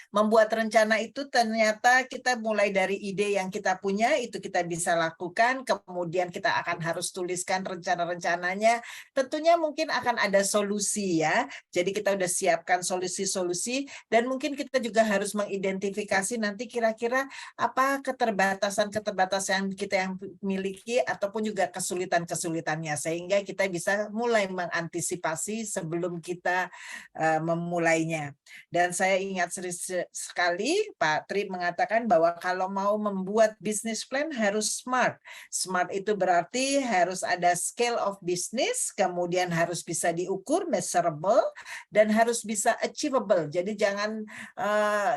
Membuat rencana itu ternyata kita mulai dari ide yang kita punya, itu kita bisa lakukan, kemudian kita akan harus tuliskan rencana-rencananya, tentunya mungkin akan ada solusi ya, jadi kita udah siapkan solusi-solusi, dan mungkin kita juga harus mengidentifikasi nanti kira-kira apa keterbatasan-keterbatasan kita yang miliki, ataupun juga kesulitan-kesulitannya, sehingga kita bisa mulai mengantisipasi sebelum kita memulainya. Dan saya ingat sekali Pak Tri mengatakan bahwa kalau mau membuat business plan harus smart. Smart itu berarti harus ada scale of business, kemudian harus bisa diukur, measurable, dan harus bisa achievable. Jadi jangan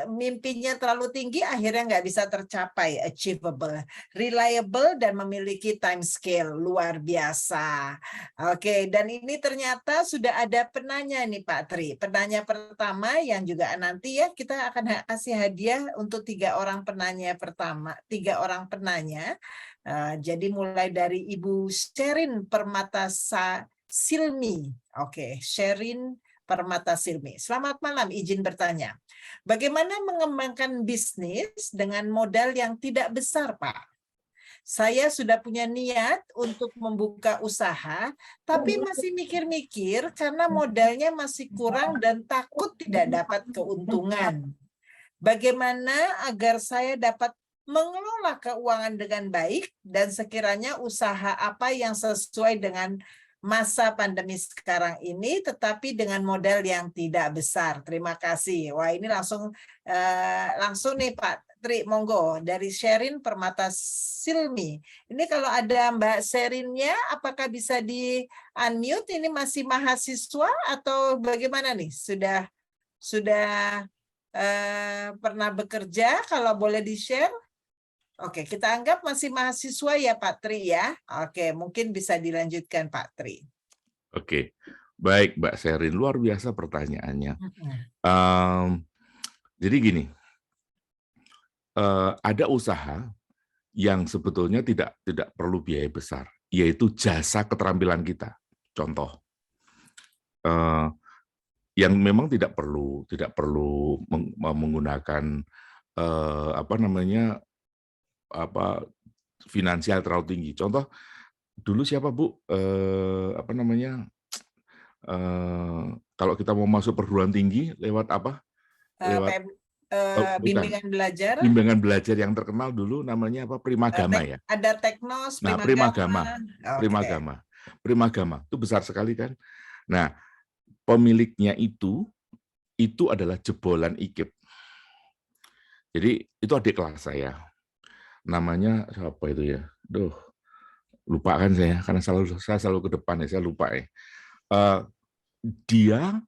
mimpinya terlalu tinggi akhirnya nggak bisa tercapai. Achievable, reliable, dan memiliki time scale luar biasa. Oke, dan ini ternyata sudah ada penanya nih Pak Tri. Penanya pertama yang juga nanti ya kita akan kasih hadiah untuk 3 orang penanya pertama, 3 orang penanya. Jadi mulai dari Ibu Sherin Permata Silmi. Oke, Sherin Permata Silmi. Selamat malam, izin bertanya. Bagaimana mengembangkan bisnis dengan modal yang tidak besar, Pak? Saya sudah punya niat untuk membuka usaha, tapi masih mikir-mikir karena modalnya masih kurang dan takut tidak dapat keuntungan. Bagaimana agar saya dapat mengelola keuangan dengan baik dan sekiranya usaha apa yang sesuai dengan masa pandemi sekarang ini, tetapi dengan modal yang tidak besar. Terima kasih. Wah, ini langsung nih Pak Tri, monggo dari Sherin Permata Silmi. Ini kalau ada Mbak Sherinnya, apakah bisa di unmute? Ini masih mahasiswa atau bagaimana nih? Sudah pernah bekerja? Kalau boleh di-share? Oke, kita anggap masih mahasiswa ya Pak Tri ya. Oke, mungkin bisa dilanjutkan Pak Tri. Oke, baik Mbak Sherin, luar biasa pertanyaannya. Jadi gini, ada usaha yang sebetulnya tidak perlu biaya besar, yaitu jasa keterampilan kita. Contoh, yang memang tidak perlu menggunakan finansial terlalu tinggi. Contoh dulu siapa Bu? Kalau kita mau masuk perguruan tinggi lewat apa? Lewat Bimbingan belajar. Bimbingan belajar yang terkenal dulu namanya apa? Primagama ya. Ada Teknos, Nah, Primagama itu besar sekali kan. Nah, pemiliknya itu adalah jebolan IKIP. Jadi itu adik kelas saya. Namanya siapa itu ya? Lupa kan saya, karena saya selalu ke depan ya, saya lupa ya. Dia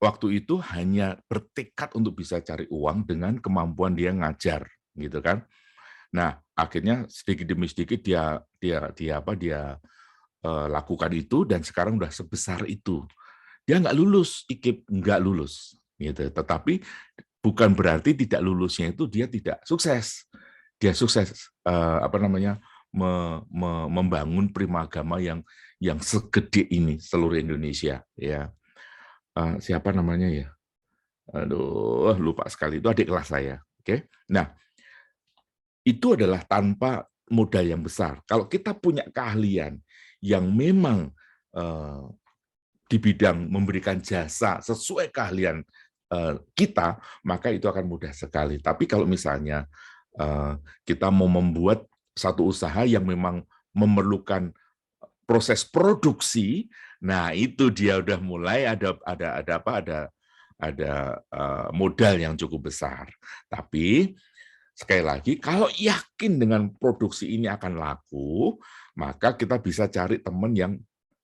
waktu itu hanya bertekad untuk bisa cari uang dengan kemampuan dia ngajar, gitu kan. Nah, akhirnya sedikit demi sedikit dia lakukan itu dan sekarang udah sebesar itu. Dia nggak lulus IKIP, nggak lulus, gitu. Tetapi bukan berarti tidak lulusnya itu dia tidak sukses. Dia sukses membangun Primagama yang segede ini seluruh Indonesia ya. Siapa namanya ya? Aduh, lupa sekali. Itu adik kelas saya. Oke. Nah, itu adalah tanpa modal yang besar. Kalau kita punya keahlian yang memang di bidang memberikan jasa sesuai keahlian kita, maka itu akan mudah sekali. Tapi kalau misalnya kita mau membuat satu usaha yang memang memerlukan proses produksi, nah itu dia udah mulai ada modal yang cukup besar. Tapi sekali lagi, kalau yakin dengan produksi ini akan laku, maka kita bisa cari teman yang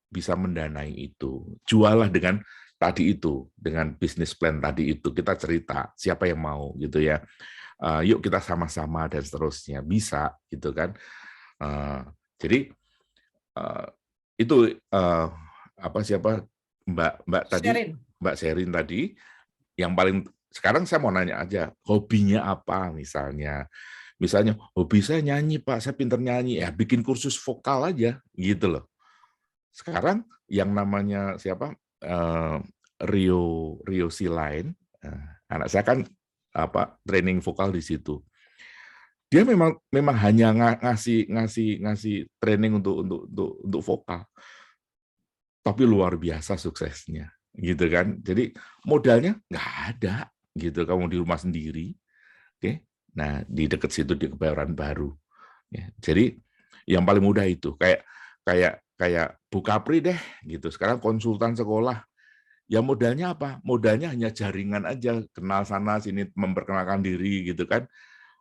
bisa mendanai itu. Jualah dengan tadi itu, dengan bisnis plan tadi itu. Kita cerita siapa yang mau gitu ya. Yuk kita sama-sama dan seterusnya, bisa gitu kan. Jadi itu siapa Mbak tadi, Sherin. Mbak Sherin tadi, yang paling sekarang saya mau nanya aja, hobinya apa misalnya hobi saya nyanyi Pak, saya pinter nyanyi, ya bikin kursus vokal aja gitu loh. Sekarang yang namanya siapa Rio Silain, anak saya kan training vokal di situ. Dia memang hanya ngasih training untuk vokal, tapi luar biasa suksesnya, gitu kan. Jadi modalnya nggak ada, gitu. Kamu di rumah sendiri, oke. Nah di dekat situ di Kebayoran Baru. Ya, jadi yang paling mudah itu kayak Bu Kapri deh, gitu. Sekarang konsultan sekolah. Ya modalnya apa? Modalnya hanya jaringan aja, kenal sana sini, memperkenalkan diri gitu kan.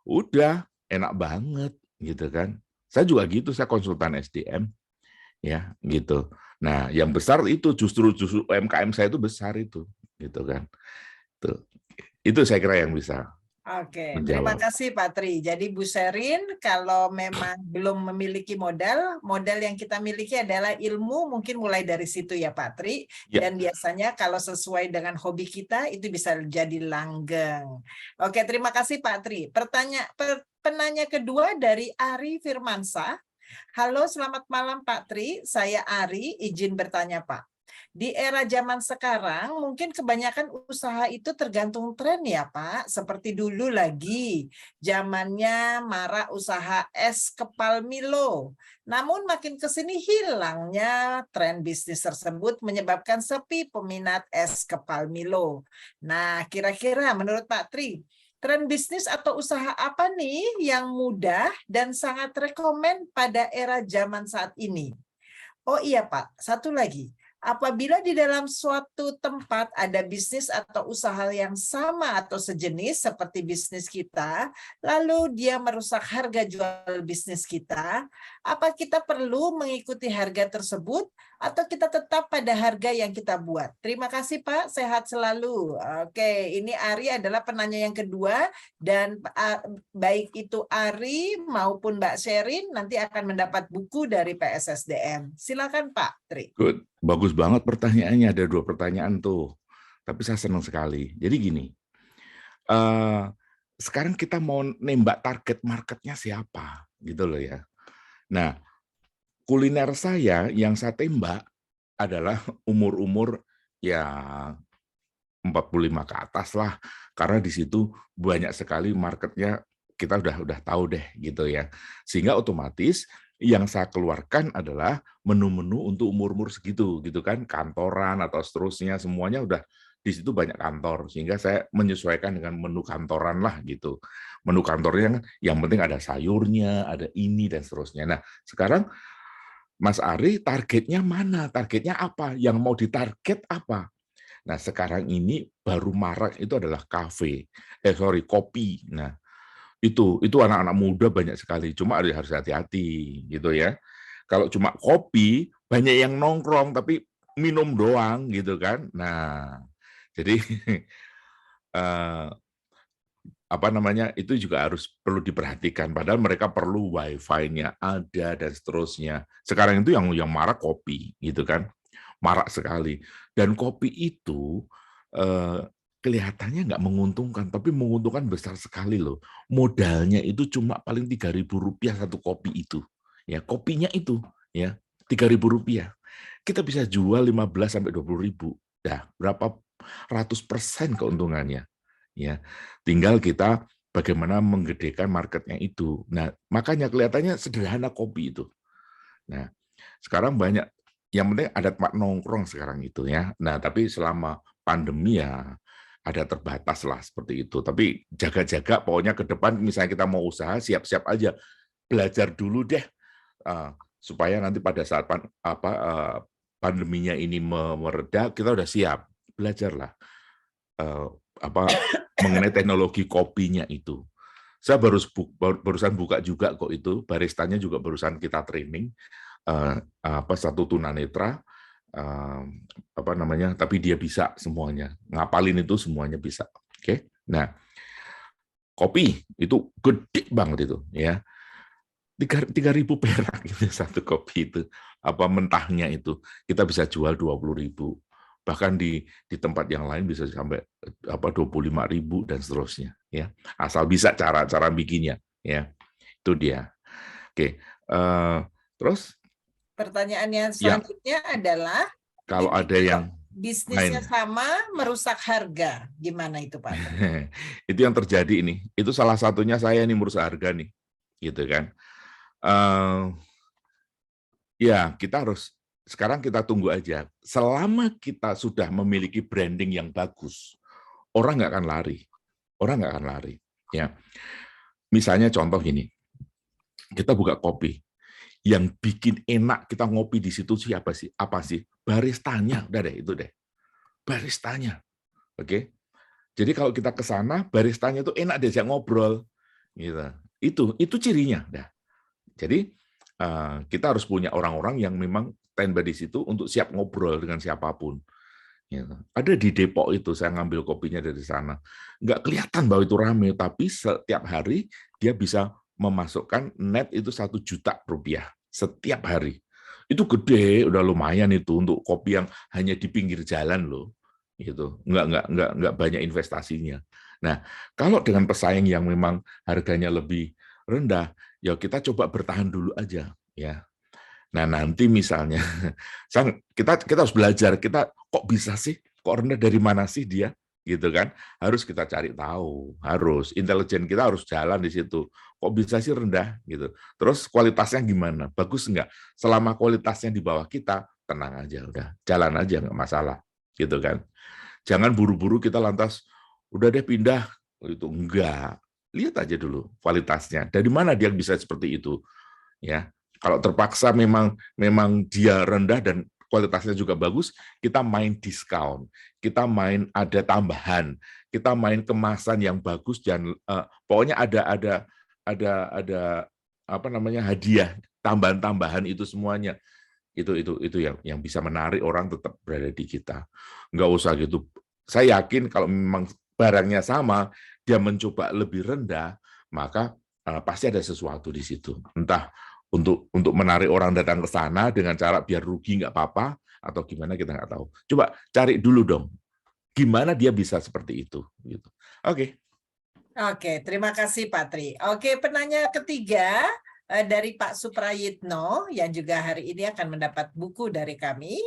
Udah enak banget gitu kan. Saya juga gitu, saya konsultan SDM ya gitu. Nah, yang besar itu justru UMKM saya itu besar itu gitu kan. Itu saya kira yang bisa. Oke, menjawab. Terima kasih Pak Tri. Jadi Bu Sherin, kalau memang belum memiliki modal yang kita miliki adalah ilmu, mungkin mulai dari situ ya Pak Tri. Ya. Dan biasanya kalau sesuai dengan hobi kita, itu bisa jadi langgeng. Oke, terima kasih Pak Tri. Penanya kedua dari Ari Firmansyah. Halo, selamat malam Pak Tri. Saya Ari, izin bertanya Pak. Di era zaman sekarang, mungkin kebanyakan usaha itu tergantung tren ya Pak. Seperti dulu lagi, zamannya marak usaha es kepal Milo. Namun makin ke sini hilangnya tren bisnis tersebut menyebabkan sepi peminat es kepal Milo. Nah, kira-kira menurut Pak Tri, tren bisnis atau usaha apa nih yang mudah dan sangat rekomen pada era zaman saat ini? Oh iya Pak, satu lagi. Apabila di dalam suatu tempat ada bisnis atau usaha yang sama atau sejenis seperti bisnis kita, lalu dia merusak harga jual bisnis kita, apa kita perlu mengikuti harga tersebut atau kita tetap pada harga yang kita buat? Terima kasih Pak, sehat selalu. Oke, ini Ari adalah penanya yang kedua dan baik itu Ari maupun Mbak Sherin nanti akan mendapat buku dari PSSDM. Silakan Pak Tri. Good. Bagus banget pertanyaannya, ada 2 pertanyaan tuh. Tapi saya senang sekali. Jadi gini, sekarang kita mau nembak target marketnya siapa, gitu loh ya. Nah, kuliner saya yang saya tembak adalah umur-umur ya 45 ke atas lah, karena di situ banyak sekali marketnya kita udah tahu deh gitu ya. Sehingga otomatis yang saya keluarkan adalah menu-menu untuk umur-umur segitu gitu kan, kantoran atau seterusnya semuanya udah di situ banyak kantor, sehingga saya menyesuaikan dengan menu kantoran lah gitu. Menu kantornya yang penting ada sayurnya, ada ini dan seterusnya. Nah, sekarang Mas Ari targetnya mana? Targetnya apa? Yang mau ditarget apa? Nah, sekarang ini baru marak itu adalah kopi. Nah, itu anak-anak muda banyak sekali, cuma harus hati-hati gitu ya. Kalau cuma kopi, banyak yang nongkrong tapi minum doang gitu kan. Nah, jadi apa namanya, itu juga harus perlu diperhatikan. Padahal mereka perlu wifi-nya ada dan seterusnya. Sekarang itu yang marak kopi gitu kan, marak sekali. Dan kopi itu kelihatannya nggak menguntungkan, tapi menguntungkan besar sekali loh. Modalnya itu cuma paling Rp3.000 satu kopi itu. Ya, kopinya itu ya Rp3.000. Kita bisa jual 15.000-20.000. Dah, berapa ratus persen keuntungannya. Ya, tinggal kita bagaimana menggedekan marketnya itu. Nah, makanya kelihatannya sederhana kopi itu. Nah, sekarang banyak yang penting ada tempat nongkrong sekarang itu ya. Nah, tapi selama pandemi ya ada terbatas lah seperti itu. Tapi jaga-jaga pokoknya ke depan misalnya kita mau usaha siap-siap aja. Belajar dulu deh supaya nanti pada saat pandeminya ini mereda kita udah siap. Belajarlah mengenai teknologi kopinya itu. Saya barusan buka juga kok itu, baristanya juga barusan kita training satu tunanetra tapi dia bisa semuanya, ngapalin itu semuanya bisa. Oke. Nah, kopi itu gede banget itu ya. 3.000 perak itu satu kopi itu, mentahnya itu kita bisa jual 20.000. Bahkan di tempat yang lain bisa sampai 25.000 dan seterusnya ya. Asal bisa cara bikinnya ya. Itu dia. Oke. Terus pertanyaannya selanjutnya adalah kalau ada yang bisnisnya sama merusak harga, gimana itu Pak? Itu yang terjadi ini. Itu salah satunya saya nih merusak harga nih, gitu kan. Ya kita harus sekarang kita tunggu aja. Selama kita sudah memiliki branding yang bagus, orang nggak akan lari. Orang nggak akan lari. Ya, misalnya contoh gini, kita buka kopi. Yang bikin enak kita ngopi di situ siapa sih? Apa sih? Baristanya, udah deh itu deh. Baristanya, oke? Jadi kalau kita ke sana, baristanya itu enak diajak ngobrol, gitu. Itu cirinya, dah. Jadi kita harus punya orang-orang yang memang standby di situ untuk siap ngobrol dengan siapapun. Gitu. Ada di Depok itu saya ngambil kopinya dari sana, nggak kelihatan bahwa itu rame, tapi setiap hari dia bisa memasukkan net itu Rp1 juta setiap hari. Itu gede, udah lumayan itu untuk kopi yang hanya di pinggir jalan loh. Gitu. Nggak banyak investasinya. Nah, kalau dengan pesaing yang memang harganya lebih rendah, ya kita coba bertahan dulu aja ya. Nah, nanti misalnya kita harus belajar, kita kok bisa sih, kok rendah, dari mana sih dia, gitu kan? Harus kita cari tahu, harus intelijen kita harus jalan di situ. Kok bisa sih rendah gitu. Terus kualitasnya gimana? Bagus enggak? Selama kualitasnya di bawah kita, tenang aja, udah jalan aja, nggak masalah, gitu kan? Jangan buru-buru kita lantas udah deh pindah, itu enggak. Lihat aja dulu kualitasnya. Dari mana dia bisa seperti itu, ya? Kalau terpaksa memang dia rendah dan kualitasnya juga bagus, kita main diskon, kita main ada tambahan, kita main kemasan yang bagus, dan pokoknya ada apa namanya, hadiah, tambahan itu semuanya. Itu yang bisa menarik orang tetap berada di kita. Nggak usah gitu. Saya yakin kalau memang barangnya sama, dia mencoba lebih rendah, maka pasti ada sesuatu di situ. Entah untuk menarik orang datang ke sana dengan cara biar rugi nggak apa-apa, atau gimana kita nggak tahu. Coba cari dulu dong, gimana dia bisa seperti itu. Gitu. Oke. Oke, terima kasih Pak Tri. Oke, penanya ketiga dari Pak Suprayitno yang juga hari ini akan mendapat buku dari kami.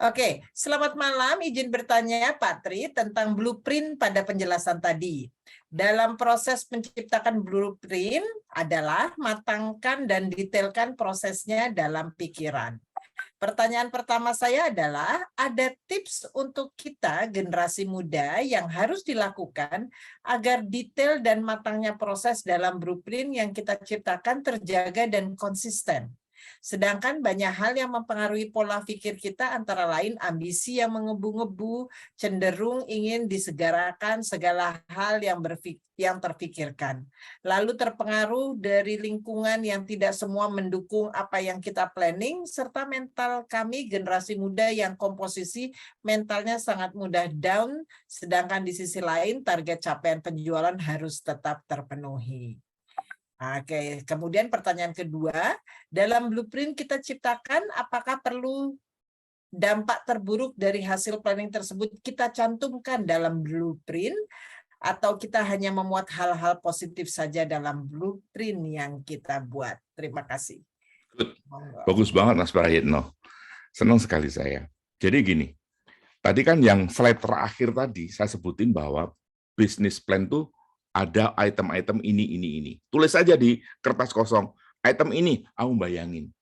Oke, selamat malam. Izin bertanya Pak Tri tentang blueprint pada penjelasan tadi. Dalam proses menciptakan blueprint adalah matangkan dan detailkan prosesnya dalam pikiran. Pertanyaan pertama saya adalah, ada tips untuk kita generasi muda yang harus dilakukan agar detail dan matangnya proses dalam blueprint yang kita ciptakan terjaga dan konsisten. Sedangkan banyak hal yang mempengaruhi pola pikir kita, antara lain ambisi yang menggebu-gebu, cenderung ingin disegarakan segala hal yang terpikirkan. Lalu terpengaruh dari lingkungan yang tidak semua mendukung apa yang kita planning, serta mental kami generasi muda yang komposisi mentalnya sangat mudah down, sedangkan di sisi lain target capaian penjualan harus tetap terpenuhi. Oke, kemudian pertanyaan kedua, dalam blueprint kita ciptakan, apakah perlu dampak terburuk dari hasil planning tersebut kita cantumkan dalam blueprint, atau kita hanya memuat hal-hal positif saja dalam blueprint yang kita buat? Terima kasih. Bagus banget Mas Prayitno. Senang sekali saya. Jadi gini, tadi kan yang slide terakhir tadi saya sebutin bahwa business plan tuh ada item-item ini. Tulis aja di kertas kosong, item ini, aku bayangin.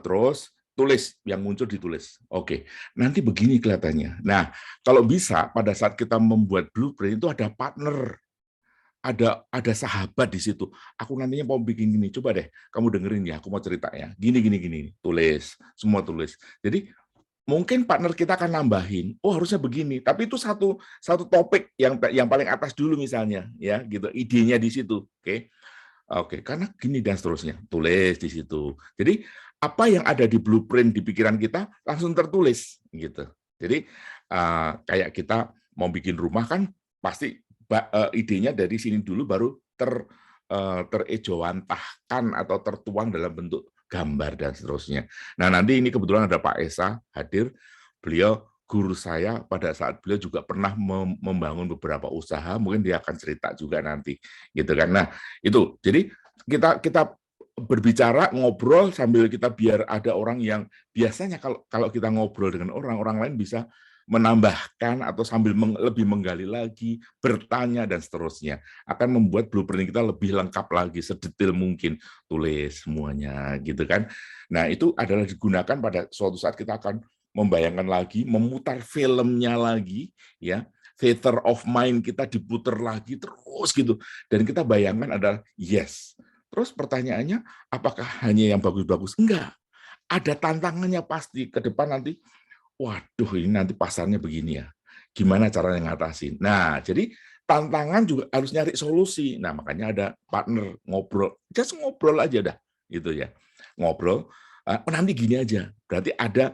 Terus tulis, yang muncul ditulis. Oke, nanti begini kelihatannya. Nah, kalau bisa pada saat kita membuat blueprint itu ada partner, ada sahabat di situ. Aku nantinya mau bikin gini, coba deh, kamu dengerin ya, aku mau cerita ya. Gini, tulis, semua tulis. Jadi mungkin partner kita akan nambahin, oh harusnya begini, tapi itu satu topik yang paling atas dulu misalnya, ya gitu, idenya di situ, oke, karena gini dan seterusnya, tulis di situ. Jadi apa yang ada di blueprint di pikiran kita langsung tertulis, gitu. Jadi kayak kita mau bikin rumah kan pasti idenya dari sini dulu baru terejawantahkan atau tertuang dalam bentuk gambar dan seterusnya. Nah, nanti ini kebetulan ada Pak Esa hadir. Beliau guru saya pada saat beliau juga pernah membangun beberapa usaha, mungkin dia akan cerita juga nanti, gitu kan. Nah, itu. Jadi kita berbicara, ngobrol sambil kita biar ada orang yang biasanya kalau kita ngobrol dengan orang lain bisa menambahkan atau sambil lebih menggali lagi, bertanya dan seterusnya, akan membuat blueprint kita lebih lengkap lagi, sedetail mungkin, tulis semuanya gitu kan. Nah, itu adalah digunakan pada suatu saat kita akan membayangkan lagi, memutar filmnya lagi, ya, theater of mind kita diputar lagi terus gitu, dan kita bayangkan adalah yes. Terus pertanyaannya, apakah hanya yang bagus-bagus? Enggak, ada tantangannya pasti ke depan nanti. Waduh, ini nanti pasarnya begini ya. Gimana caranya ngatasin? Nah, jadi tantangan juga harus nyari solusi. Nah, makanya ada partner ngobrol. Just ngobrol aja dah, gitu ya. Ngobrol, nanti gini aja. Berarti ada,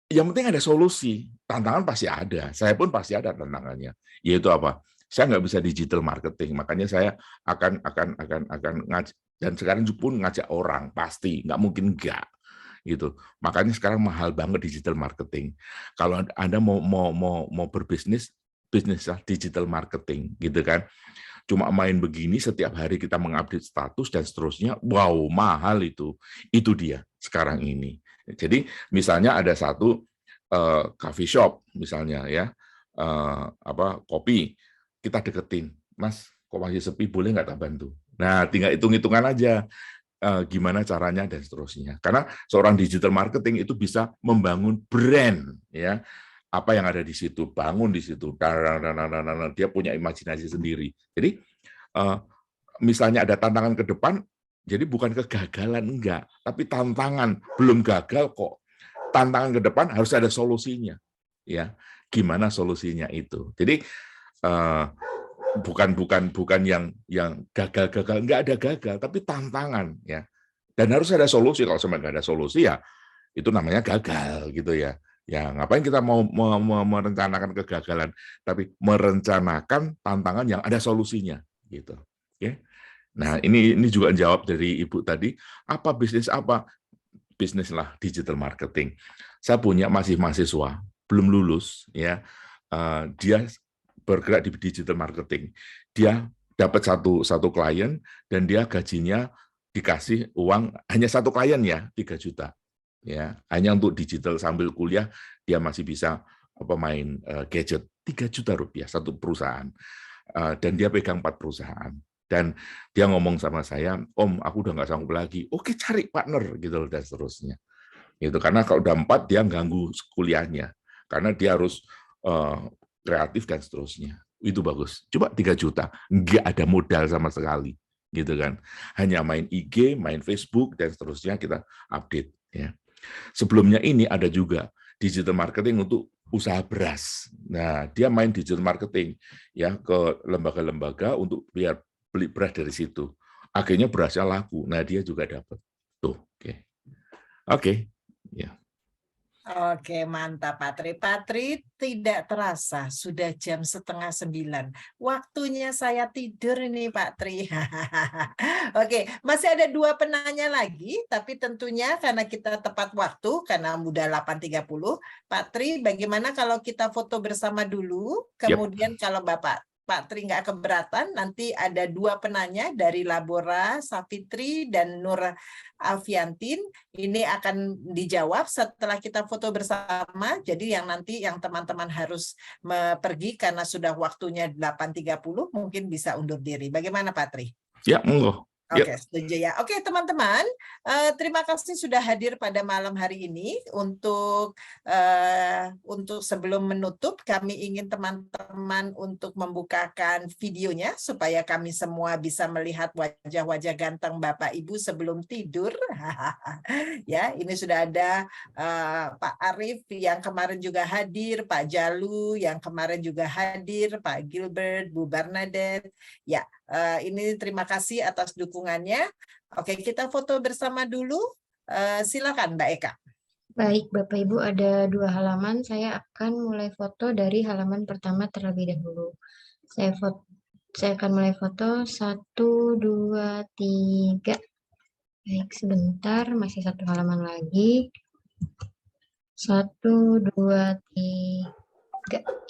yang penting ada solusi. Tantangan pasti ada. Saya pun pasti ada tantangannya. Yaitu apa? Saya nggak bisa digital marketing, makanya saya akan ngajak, dan sekarang pun ngajak orang, pasti, nggak mungkin enggak. Gitu. Makanya sekarang mahal banget digital marketing. Kalau Anda mau berbisnis, bisnislah digital marketing, gitu kan. Cuma main begini setiap hari kita mengupdate status dan seterusnya, wow, mahal itu. Itu dia. sekarang ini. Jadi misalnya ada satu coffee shop misalnya ya, kopi, kita deketin, Mas, kok masih sepi, boleh nggak tak bantu? Nah, tinggal hitung-hitungan aja gimana caranya dan seterusnya. Karena seorang digital marketing itu bisa membangun brand, ya, apa yang ada di situ, bangun di situ, dia punya imajinasi sendiri. Jadi misalnya ada tantangan ke depan, jadi bukan kegagalan, enggak, tapi tantangan, belum gagal kok. Tantangan ke depan harus ada solusinya, ya. Gimana solusinya itu? Jadi bukan yang gagal-gagal, enggak ada gagal, tapi tantangan, ya. Dan harus ada solusi. Kalau sampai enggak ada solusi, ya itu namanya gagal, gitu ya. Ya, ngapain kita mau merencanakan kegagalan, tapi merencanakan tantangan yang ada solusinya, gitu. Oke. Nah, ini juga jawab dari Ibu tadi, apa bisnis apa? Bisnis lah digital marketing. Saya punya masih mahasiswa, belum lulus, ya. Dia bergerak di digital marketing. Dia dapat satu klien dan dia gajinya dikasih uang hanya satu klien ya 3 juta. Ya, hanya untuk digital sambil kuliah dia masih bisa main gadget 3 juta rupiah satu perusahaan. Dan dia pegang 4 perusahaan. Dan dia ngomong sama saya, Om, aku udah nggak sanggup lagi. Oke, cari partner gitu dan seterusnya. Gitu, karena kalau udah 4 dia ganggu kuliahnya. Karena dia harus kreatif dan seterusnya. Itu bagus. Coba 3 juta, nggak ada modal sama sekali. Gitu kan. Hanya main IG, main Facebook dan seterusnya kita update, ya. Sebelumnya ini ada juga digital marketing untuk usaha beras. Nah, dia main digital marketing ya ke lembaga-lembaga untuk biar beli beras dari situ. Akhirnya berasnya laku. Nah, dia juga dapat. Tuh, oke. Ya. Oke, mantap Patri. Tidak terasa sudah jam 8:30. Waktunya saya tidur ini Patri. Oke, masih ada 2 penanya lagi, tapi tentunya karena kita tepat waktu, karena udah 8:30. Patri, bagaimana kalau kita foto bersama dulu, kemudian kalau Pak Tri nggak keberatan, nanti ada 2 penanya dari Labora Safitri dan Nur Alfiantin. Ini akan dijawab setelah kita foto bersama. Jadi yang nanti yang teman-teman harus pergi karena sudah waktunya 8:30, mungkin bisa undur diri. Bagaimana Pak Tri? Ya, monggo. Oke, setuju ya. Oke, teman-teman, terima kasih sudah hadir pada malam hari ini. Untuk sebelum menutup, kami ingin teman-teman untuk membukakan videonya supaya kami semua bisa melihat wajah-wajah ganteng Bapak Ibu sebelum tidur. Ya, ini sudah ada Pak Arif yang kemarin juga hadir, Pak Jalu yang kemarin juga hadir, Pak Gilbert, Bu Bernadette. Ya, ini terima kasih atas dukungannya. Oke, kita foto bersama dulu. Silakan Mbak Eka. Baik, Bapak Ibu, ada 2 halaman. Saya akan mulai foto dari halaman pertama terlebih dahulu. Saya akan mulai foto 1, 2, 3. Baik, sebentar, masih 1 halaman lagi. 1, 2, 3.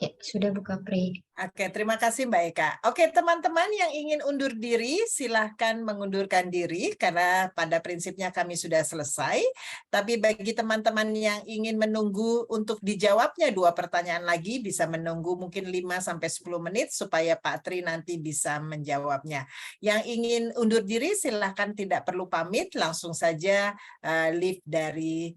Ya, sudah buka pre. Oke, terima kasih Mbak Eka. Oke, teman-teman yang ingin undur diri, silahkan mengundurkan diri karena pada prinsipnya kami sudah selesai. Tapi bagi teman-teman yang ingin menunggu untuk dijawabnya 2 pertanyaan lagi, bisa menunggu mungkin 5-10 menit supaya Pak Tri nanti bisa menjawabnya. Yang ingin undur diri, silahkan tidak perlu pamit, langsung saja leave dari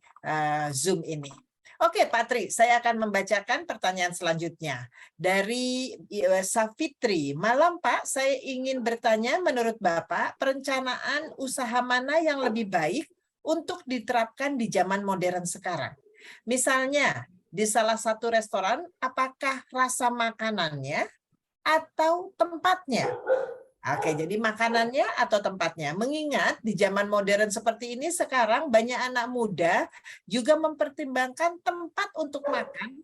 Zoom ini. Oke, Pak Tri, saya akan membacakan pertanyaan selanjutnya. Dari Safitri, malam Pak, saya ingin bertanya menurut Bapak, perencanaan usaha mana yang lebih baik untuk diterapkan di zaman modern sekarang? Misalnya, di salah satu restoran, apakah rasa makanannya atau tempatnya? Oke, jadi makanannya atau tempatnya. Mengingat di zaman modern seperti ini sekarang banyak anak muda juga mempertimbangkan tempat untuk makan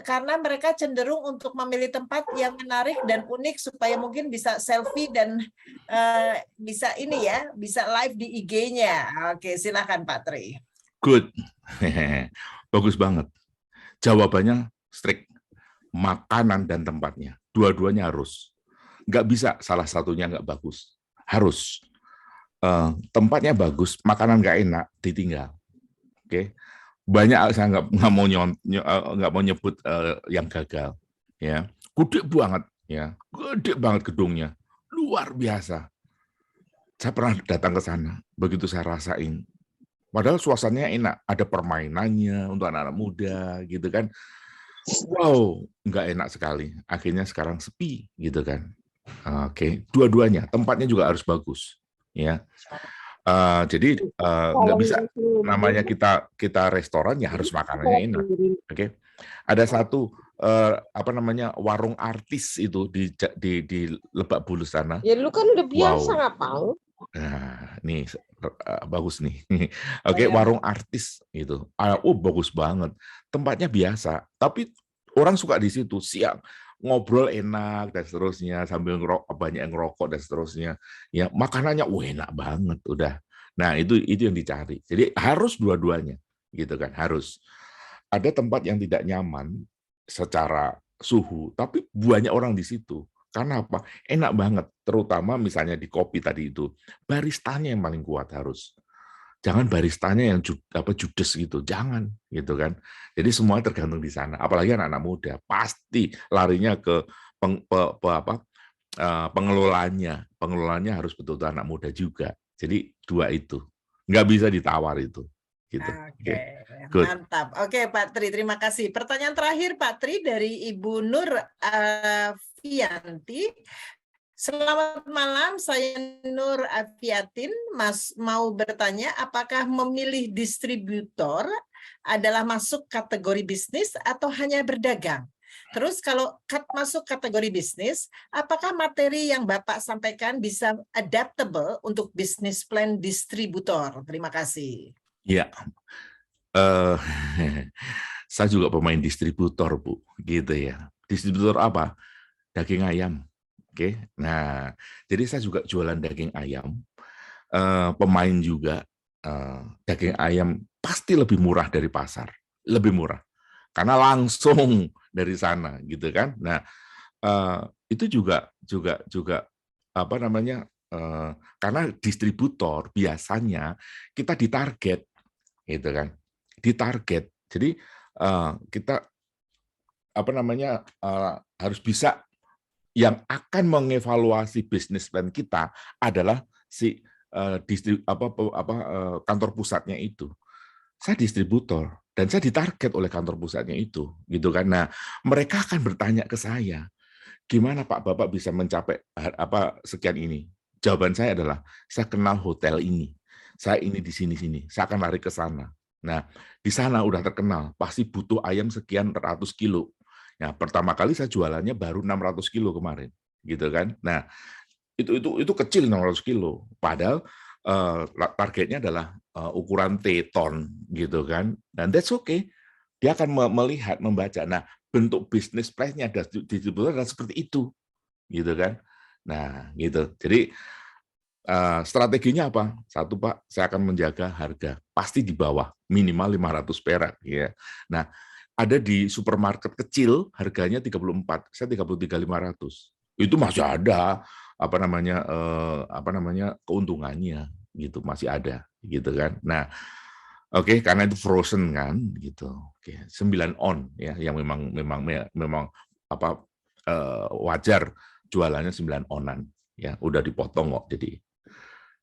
karena mereka cenderung untuk memilih tempat yang menarik dan unik supaya mungkin bisa selfie dan bisa ini ya, bisa live di IG-nya. Oke, silakan Pak Tri. Good. Bagus banget. Jawabannya strict. Makanan dan tempatnya. Dua-duanya harus. Nggak bisa salah satunya nggak bagus. Harus. tempatnya bagus, makanan nggak enak, ditinggal. Oke, banyak saya nggak mau nyebut yang gagal, ya, gede banget gedungnya, luar biasa. Saya pernah datang ke sana, begitu saya rasain, padahal suasananya enak, ada permainannya untuk anak-anak muda, gitu kan. Wow, nggak enak sekali. Akhirnya sekarang sepi, gitu kan. Oke, dua-duanya, tempatnya juga harus bagus, ya. Jadi nggak bisa namanya kita restoran ya harus makanannya enak. Oke, ada satu warung artis itu di Lebak Bulus sana. Ya lu kan udah biasa Wow. nggak mau. Nah, ini bagus nih. Oke, warung artis itu. Bagus banget. Tempatnya biasa, tapi orang suka di situ. Siang ngobrol enak dan seterusnya, sambil banyak yang ngerokok dan seterusnya. Ya, makanannya enak banget udah. Nah, itu yang dicari. Jadi harus dua-duanya, gitu kan, harus. Ada tempat yang tidak nyaman secara suhu, tapi banyak orang di situ. Karena apa? Enak banget, terutama misalnya di kopi tadi itu, baristanya yang paling kuat harus. Jangan baristanya yang judes gitu, jangan gitu kan. Jadi semua tergantung di sana. Apalagi anak-anak muda, pasti larinya ke pengelolanya. Pengelolanya harus betul-betul anak muda juga. Jadi dua itu, nggak bisa ditawar itu. Gitu. Oke, mantap. Oke, Pak Tri, terima kasih. Pertanyaan terakhir, Pak Tri, dari Ibu Nur Afianti. Selamat malam, saya Nur Afiatin. Mas mau bertanya, apakah memilih distributor adalah masuk kategori bisnis atau hanya berdagang? Terus kalau masuk kategori bisnis, apakah materi yang Bapak sampaikan bisa adaptable untuk bisnis plan distributor? Terima kasih. Ya, saya juga pemain distributor, Bu, gitu ya. Distributor apa? Daging ayam. Oke, nah, jadi saya juga jualan daging ayam. Pemain juga daging ayam pasti lebih murah dari pasar, lebih murah, karena langsung dari sana, gitu kan. Nah, itu juga apa namanya? Karena distributor biasanya kita ditarget. Gitu kan, ditarget. Jadi kita apa namanya harus bisa, yang akan mengevaluasi bisnis plan kita adalah si kantor pusatnya itu. Saya distributor dan saya ditarget oleh kantor pusatnya itu, gitu kan. Nah, mereka akan bertanya ke saya, gimana Pak Bapak bisa mencapai sekian ini? Jawaban saya adalah, saya kenal hotel ini. Saya ini di sini, saya akan lari ke sana. Nah, di sana udah terkenal, pasti butuh ayam sekian ratus kilo. Ya, pertama kali saya jualannya baru 600 kilo kemarin, gitu kan. Nah, itu kecil 600 kilo. Padahal targetnya adalah ukuran T ton, gitu kan. Dan that's okay. Dia akan melihat, membaca. Nah, bentuk bisnis plan-nya adalah seperti itu, gitu kan. Nah, gitu. Jadi strateginya apa? Satu, Pak, saya akan menjaga harga pasti di bawah minimal 500 perak, ya. Nah, ada di supermarket kecil harganya 34, saya 33.500. Itu masih ada keuntungannya, gitu, masih ada, gitu kan. Nah, oke, karena itu frozen kan, gitu. Oke, 9 on ya, yang memang wajar jualannya 9 onan, ya, udah dipotong kok, jadi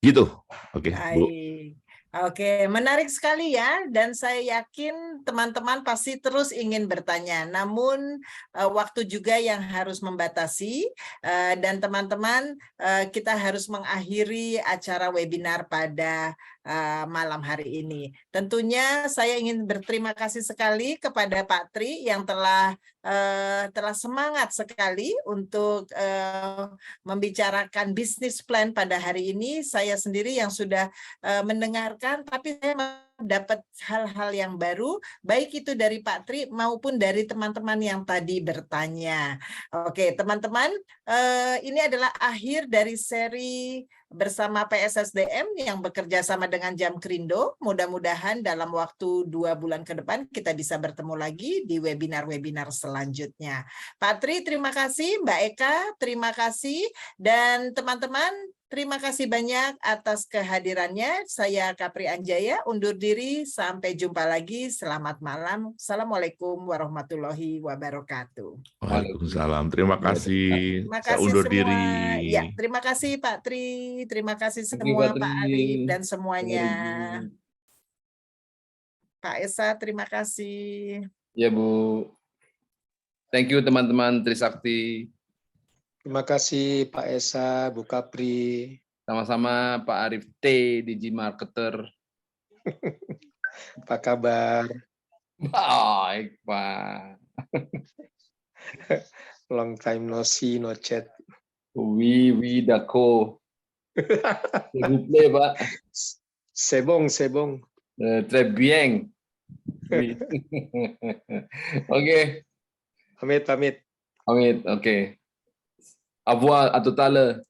gitu. Oke, Bu. Oke, menarik sekali ya, dan saya yakin teman-teman pasti terus ingin bertanya. Namun waktu juga yang harus membatasi, dan teman-teman kita harus mengakhiri acara webinar pada malam hari ini. Tentunya saya ingin berterima kasih sekali kepada Pak Tri yang telah semangat sekali untuk membicarakan bisnis plan pada hari ini. Saya sendiri yang sudah mendengarkan, tapi saya dapat hal-hal yang baru, baik itu dari Pak Tri maupun dari teman-teman yang tadi bertanya. Oke, teman-teman, ini adalah akhir dari seri bersama PSSDM yang bekerja sama dengan Jamkrindo. Mudah-mudahan dalam waktu 2 bulan ke depan kita bisa bertemu lagi di webinar-webinar selanjutnya. Pak Tri, terima kasih. Mbak Eka, terima kasih. Dan teman-teman, Terima kasih banyak atas kehadirannya. Saya Kapri Anjaya, undur diri. Sampai jumpa lagi. Selamat malam. Assalamualaikum warahmatullahi wabarakatuh. Waalaikumsalam. Terima kasih. Terima Saya kasih undur semua. diri. Ya, terima kasih Pak Tri. Terima kasih Thank you, Pak semua Pak Tri. Arif dan semuanya. Ibu. Pak Esa, terima kasih. Ya Bu. Thank you teman-teman Trisakti. Terima kasih Pak Esa, Bu Kapri. Sama-sama Pak Arif T, Digi Marketer. Apa kabar? Baik Pak. Long time no see, no chat. Oui, d'accord. S'il vous plaît, Pak. C'est bon, c'est bon. Très bien. Oui. Oke. Pamit, pamit. Amit. Oke. Au revoir, à tout à l'heure.